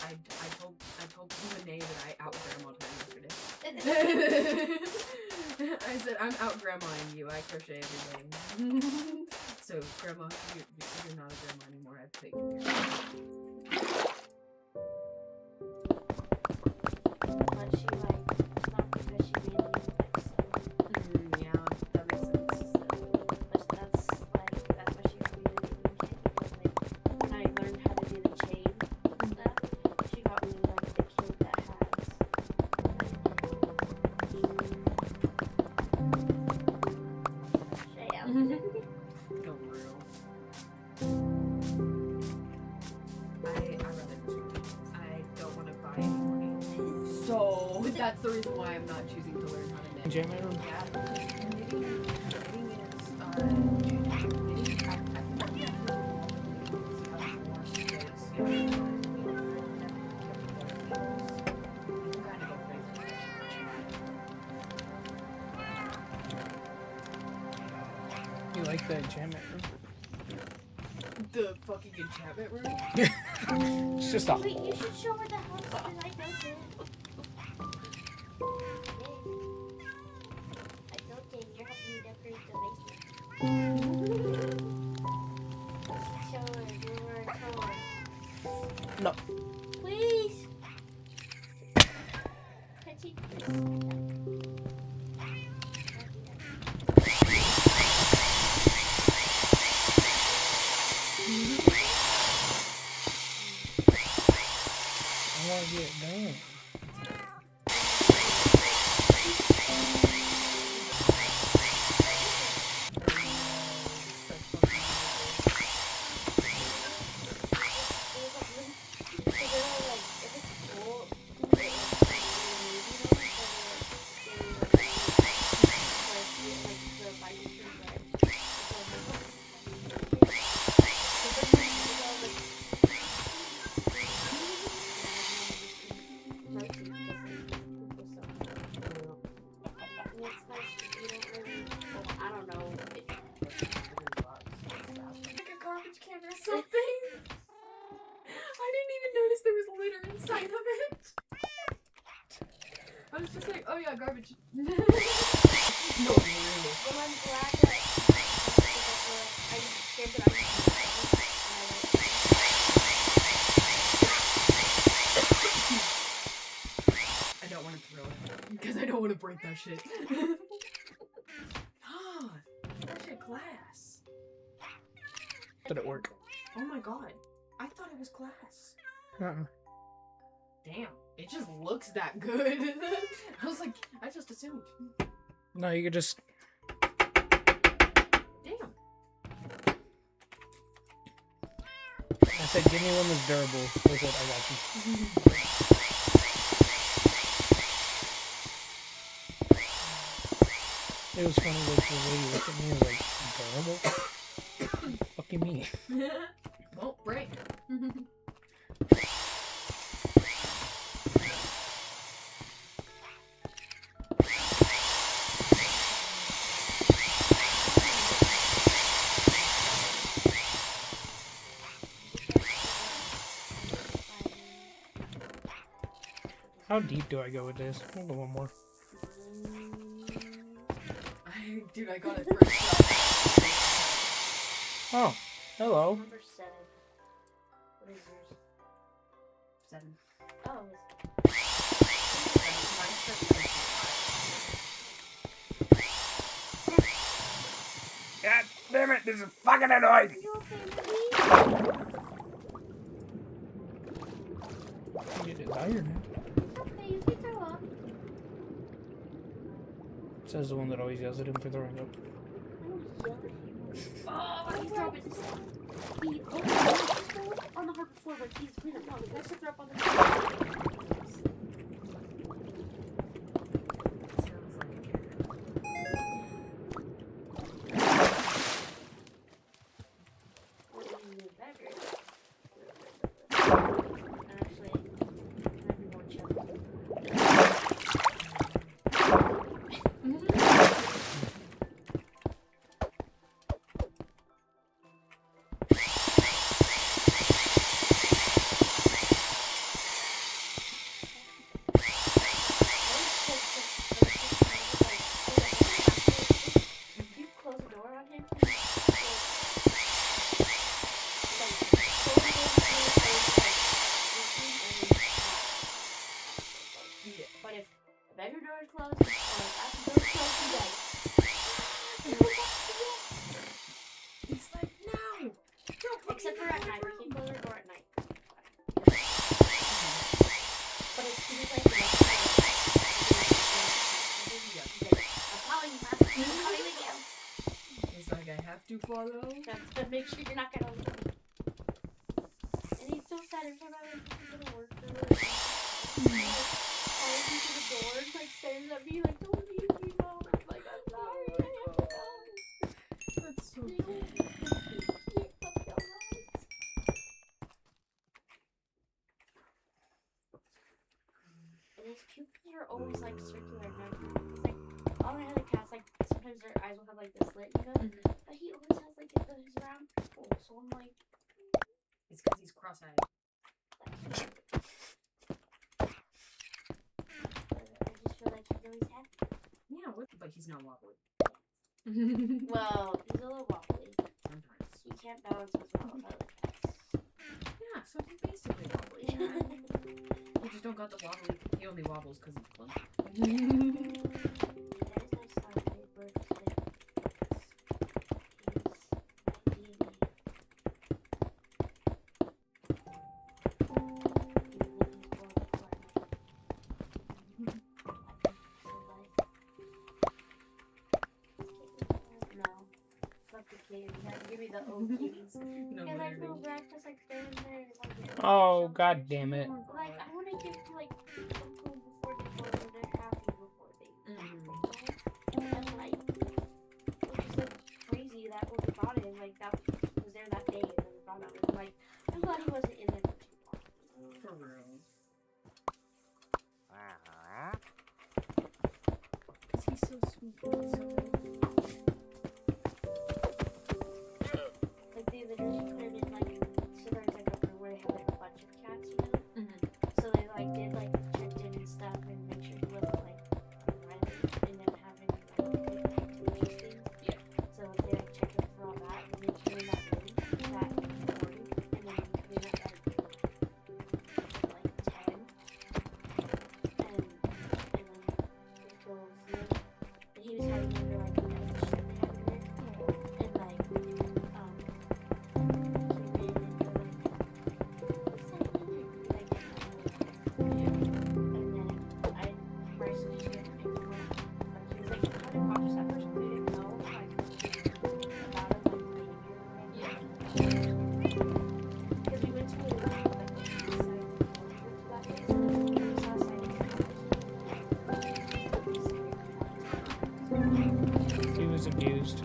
[SPEAKER 2] I told Renee that I out grandma'd her yesterday. I said, I'm out grandmaing you. I crochet every day. So, grandma, you're not a grandma anymore. I've taken care of you. That's the reason why I'm not choosing to learn how to knit.
[SPEAKER 3] Enchantment room?
[SPEAKER 2] Yeah, because knitting is,
[SPEAKER 3] You like the enchantment room?
[SPEAKER 2] the fucking enchantment room?
[SPEAKER 3] It's just a
[SPEAKER 1] Wait, you should show her the house because I built it. I built it. You're helping me decorate the basement. Show her your toy.
[SPEAKER 3] No.
[SPEAKER 1] Please. Touch it.
[SPEAKER 3] I want to get it done.
[SPEAKER 2] Something. I didn't even notice there was litter inside of it. I was just like, oh yeah, garbage. No, really.
[SPEAKER 1] Well, I'm glad that I scared that I
[SPEAKER 2] I don't want to throw it because I don't want to break that shit. Ah, that shit glass.
[SPEAKER 3] Did it work?
[SPEAKER 2] Oh my god, I thought it was glass.
[SPEAKER 3] Uh-uh.
[SPEAKER 2] Damn, it just looks that good. I was like, I just assumed.
[SPEAKER 3] No, you could just...
[SPEAKER 2] Damn.
[SPEAKER 3] I said, give me one that's durable. That's it, I got you. It was funny, like, the lady looked at me and was like, durable? What the fuck you mean?
[SPEAKER 2] Won't break.
[SPEAKER 3] How deep do I go with this? I'll go one more.
[SPEAKER 2] Dude, I got it first.
[SPEAKER 3] Oh, hello.
[SPEAKER 1] Number 7. What is yours?
[SPEAKER 2] 7.
[SPEAKER 1] Oh,
[SPEAKER 3] God damn it, this is fucking annoying!
[SPEAKER 1] you okay,
[SPEAKER 3] You get tired, man.
[SPEAKER 1] okay, you can throw up.
[SPEAKER 3] Says the one that always yells at him for throwing up.
[SPEAKER 1] Oh, you drop it. He on the hard floor where he's clean up. No, the guys should throw up on the floor.
[SPEAKER 2] Sounds like a carrot.
[SPEAKER 1] What do you need better? Actually, might be more chill. If you close the door on him, but if the bedroom door is closed or the bathroom door is closed, he's like,
[SPEAKER 2] He's like, no! Don't put
[SPEAKER 1] except
[SPEAKER 2] me
[SPEAKER 1] for
[SPEAKER 2] in
[SPEAKER 1] at
[SPEAKER 2] my
[SPEAKER 1] night, we
[SPEAKER 2] room."
[SPEAKER 1] can close our door at night. But as soon as I I'm calling you, Master. I'm calling you.
[SPEAKER 2] He's like, I have to follow.
[SPEAKER 1] Have to make sure you're not gonna leave me. And he's so sad every time I like go to work or calling me to the door at me like, don't leave me, Mom. I'm like, I'm sorry, I have to go.
[SPEAKER 2] That's so
[SPEAKER 1] They
[SPEAKER 2] cute.
[SPEAKER 1] don't keep puppy alive. And his pupils are always like circular and everything. It's like all my other cats, like sometimes their eyes will have like the slit, you know? But he always has like his round pupil. So I'm like,
[SPEAKER 2] It's because he's cross-eyed.
[SPEAKER 1] I just feel like he's always happy.
[SPEAKER 2] Yeah, but he's not wobbly.
[SPEAKER 1] Well, he's a little wobbly.
[SPEAKER 2] Sometimes.
[SPEAKER 1] He can't balance as well as other cats.
[SPEAKER 2] Yeah, so he's basically wobbly. He just don't got the wobbly. He only wobbles because he's clumsy.
[SPEAKER 1] That is nice on my birthday. He's my No. Fuck the kitty. Give me the old kitties.
[SPEAKER 2] No,
[SPEAKER 1] And like
[SPEAKER 2] literally.
[SPEAKER 1] little breakfast like they're in there. Like,
[SPEAKER 3] Oh, god damn it.
[SPEAKER 1] Like I want to give them like some food before they go and they're happy before they go. And like, which is like crazy that when we brought him, like that was there that day and then we brought him. And, like I'm glad he wasn't in there for too long.
[SPEAKER 2] For real. He's so sweet. He's so
[SPEAKER 1] Like they literally put him in like so there's like a room where they have like a bunch of cats, you know. So they like did like checked in and stuff and make sure he wasn't like violent and then having like activities things.
[SPEAKER 2] Yeah.
[SPEAKER 1] So they like checked him for all that and then came in that room that morning and then we came in at like 10 and then we go see him and he was hiding under like a shed they had in there and like came in and they're
[SPEAKER 3] He was abused.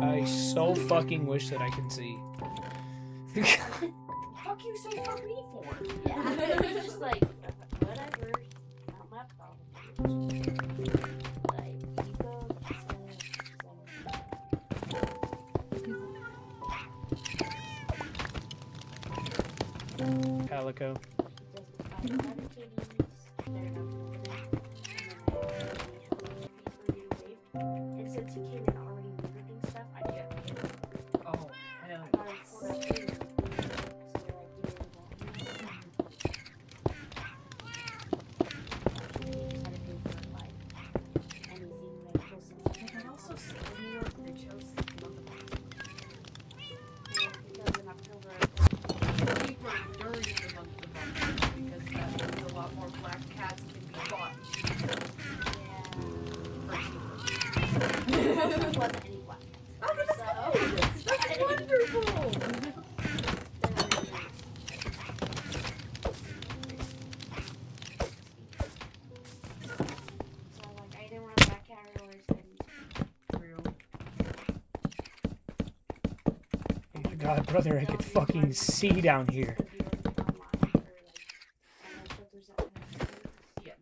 [SPEAKER 3] I so fucking wish that I can see.
[SPEAKER 2] Fuck you say fuck me for?
[SPEAKER 1] Yeah, it's just like, whatever, not my problem. Like, you go,
[SPEAKER 3] Calico.
[SPEAKER 1] And since he came in already moving stuff, I
[SPEAKER 2] Yeah. Oh, hell
[SPEAKER 1] got him for that too. So they're like, give me the
[SPEAKER 2] And also, in New York, they chose cheaper during the month of October because that means a lot more black cats can be bought for cheaper.
[SPEAKER 1] wasn't any black cats.
[SPEAKER 2] That's wonderful!
[SPEAKER 1] So like I didn't want a black cat or
[SPEAKER 2] Real.
[SPEAKER 3] Oh my god, brother, I could fucking see down here.
[SPEAKER 2] Yeah.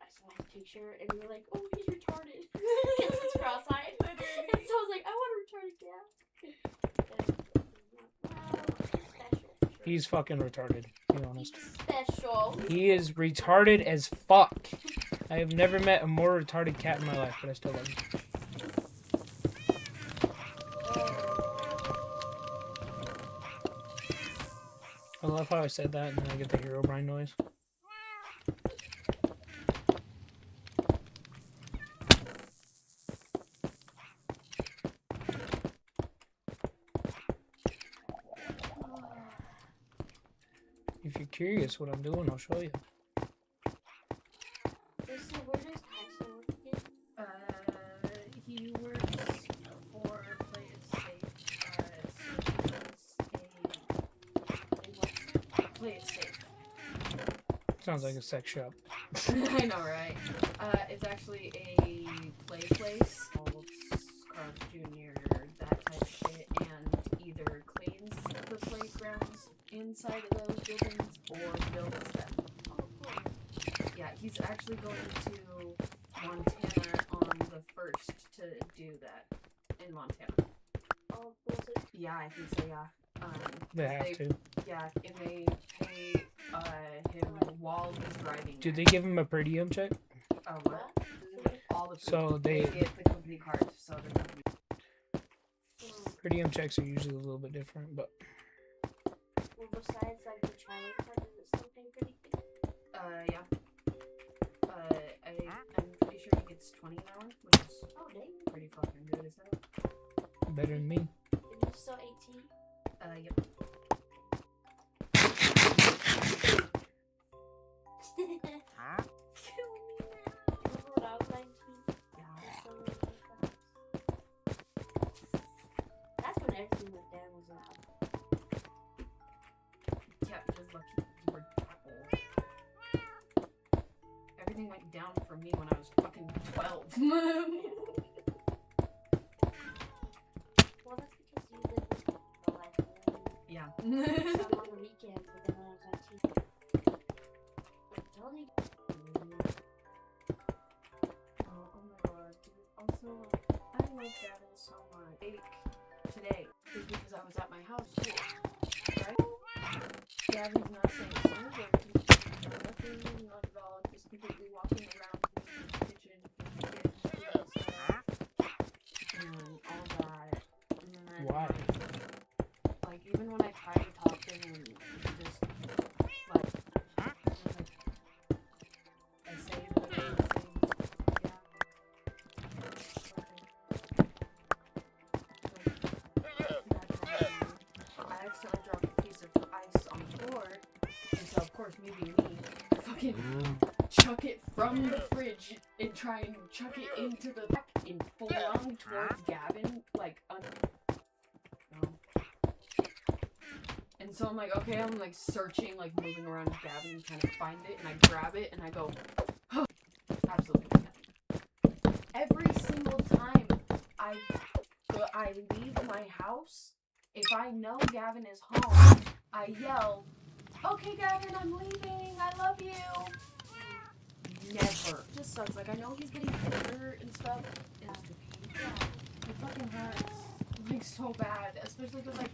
[SPEAKER 1] I saw his picture and we were like, oh, he's retarded. Because it's cross-eyed. And so I was like, I want a retarded cat.
[SPEAKER 3] He's fucking retarded, to be honest.
[SPEAKER 1] Special.
[SPEAKER 3] He is retarded as fuck. I have never met a more retarded cat in my life, but I still love him. I love how I said that and then I get the Herobrine noise. If you're curious what I'm doing, I'll show you.
[SPEAKER 1] So where does Tyson work again?
[SPEAKER 2] He works for Play It Safe. Play It Safe.
[SPEAKER 3] Sounds like a sex shop.
[SPEAKER 2] I know, right? It's actually a play place. Carl's Jr., that type of shit, and either cleans the playgrounds inside of those buildings or builds them.
[SPEAKER 1] Oh, cool.
[SPEAKER 2] Yeah, he's actually going to Montana on the 1st to do that in Montana.
[SPEAKER 1] Oh, was it?
[SPEAKER 2] Yeah, I think so, yeah.
[SPEAKER 3] They have to.
[SPEAKER 2] Yeah, and they pay him while he's driving.
[SPEAKER 3] Did they give him a per diem check?
[SPEAKER 2] What? All the
[SPEAKER 3] So
[SPEAKER 2] they
[SPEAKER 3] they
[SPEAKER 2] get the company card, so they're company.
[SPEAKER 3] per diem checks are usually a little bit different, but
[SPEAKER 1] Well, besides like the traveling card, does it still pay pretty good?
[SPEAKER 2] Yeah. I'm pretty sure he gets 20 an hour, which is
[SPEAKER 1] Oh, dang.
[SPEAKER 2] pretty fucking good as hell.
[SPEAKER 3] better than me.
[SPEAKER 1] Is it still 18?
[SPEAKER 2] Yep.
[SPEAKER 1] Kill me now. Remember when I was 19?
[SPEAKER 2] Yeah.
[SPEAKER 1] So many times. That's when everything went down was loud.
[SPEAKER 2] Yeah, because lucky you were that old. Everything went down for me when I was fucking 12.
[SPEAKER 1] Well, that's because you lived the life of living.
[SPEAKER 2] Yeah.
[SPEAKER 1] Some on the weekends, but then when I was 19. Don't even.
[SPEAKER 2] Oh my god, dude. Also, I love Gavin so much. Like, today is because I was at my house, too. Right? Gavin's not saying a single word to me. Nothing, not at all. Just completely walking around the kitchen, doing stuff, and all that. And then,
[SPEAKER 3] Why?
[SPEAKER 2] like, even when I try to talk to him, he just, like, I say literally the same, yeah. I accidentally dropped a piece of ice on the floor, and so of course, me being me, I fucking chuck it from the fridge and try and chuck it into the back and flung towards Gavin, like, and so I'm like, okay, I'm like searching, like moving around Gavin, trying to find it, and I grab it, and I go, huh, absolutely nothing. Every single time I leave my house, if I know Gavin is home, I yell, okay, Gavin, I'm leaving, I love you. Never. It just sucks. Like, I know he's getting older and stuff. It fucking hurts. Like, so bad. Especially because, like,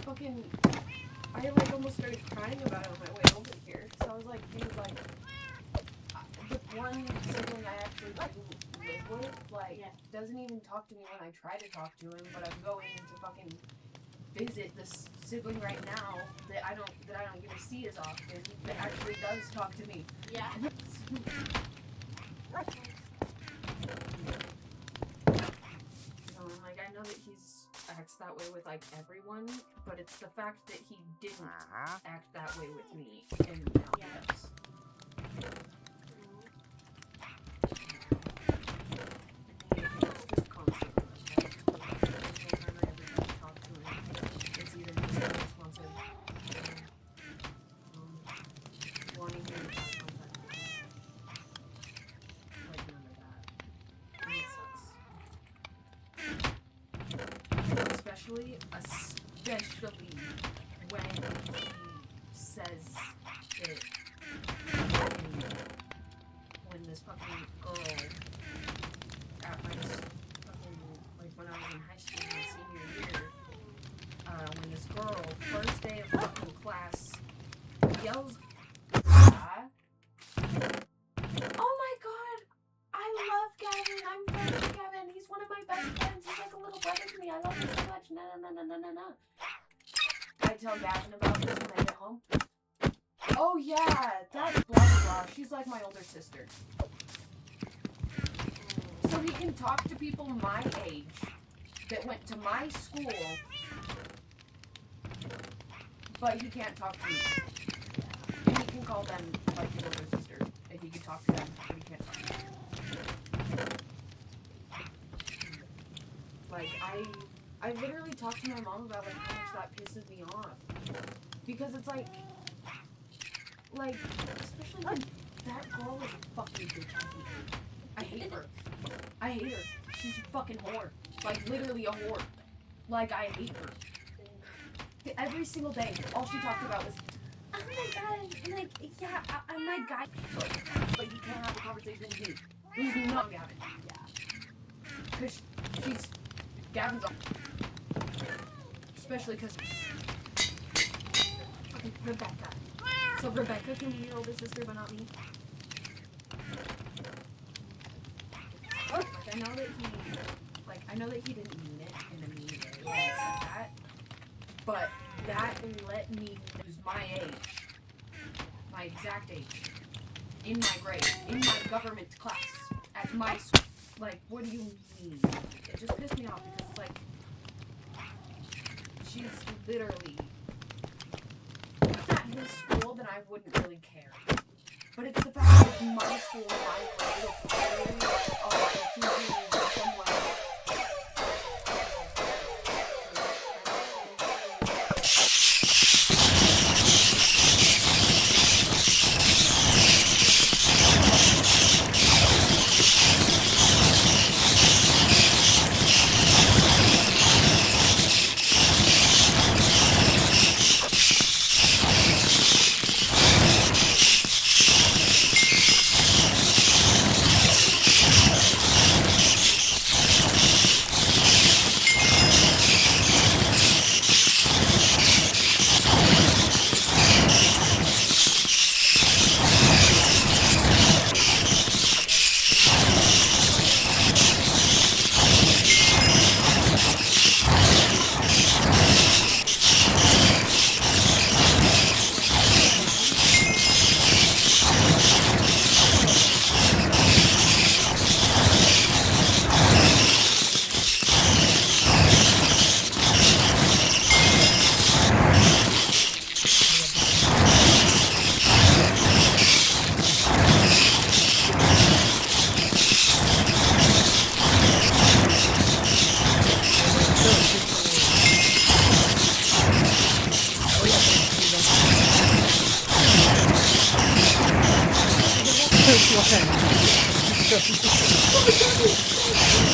[SPEAKER 2] fucking... I, like, almost started crying about it on my way over here. So I was like, dude, like... The one sibling I actually didn't live with, like, doesn't even talk to me when I try to talk to him, but I'm going to fucking visit this sibling right now that I don't get to see as often, that actually does talk to me.
[SPEAKER 1] Yeah.
[SPEAKER 2] Like, I know that he's acts that way with, like, everyone, but it's the fact that he didn't act that way with me, and now he does. It's just constantly like that. Every time I ever talk to him, it's either just unresponsive or wanting me to have contact with him. Like, none of that. And it sucks. Especially when he says that when this fucking girl at my fucking, like, when I was in high school, my senior year, when this girl, first day of fucking class, yells, oh my god, I love Gavin, I'm friends with Gavin, he's one of my best friends, he's like a little brother to me, I love him so much, no. I tell Gavin about this when I get home. Oh yeah, that's blah blah blah, she's like my older sister. So he can talk to people my age that went to my school, but he can't talk to me. call them like his older sister, and he could talk to them, but he can't talk to them. Like, I literally talked to my mom about, like, how much that pisses me off. Because it's like, especially when that girl is a fucking bitch. I hate her. I hate her. She's a fucking whore. Like, literally a whore. Like, I hate her. Every single day, all she talked about was, oh my god, like, yeah, I'm my guy. But you can't have a conversation with me. Who's not Gavin. Yeah. Because she's Gavin's on. Especially because fucking Rebecca. So Rebecca can be your older sister, but not me. Like, I know that he didn't mean it in a mean way when he said that. But that let me lose my age. My exact age. In my grade. In my government class. At my school. Like, what do you mean? It just pissed me off because it's like, she's literally, if it's at his school, then I wouldn't really care. But it's the fact that it's my school, my grade, it's literally like, oh, if he's doing somewhere.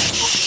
[SPEAKER 3] What?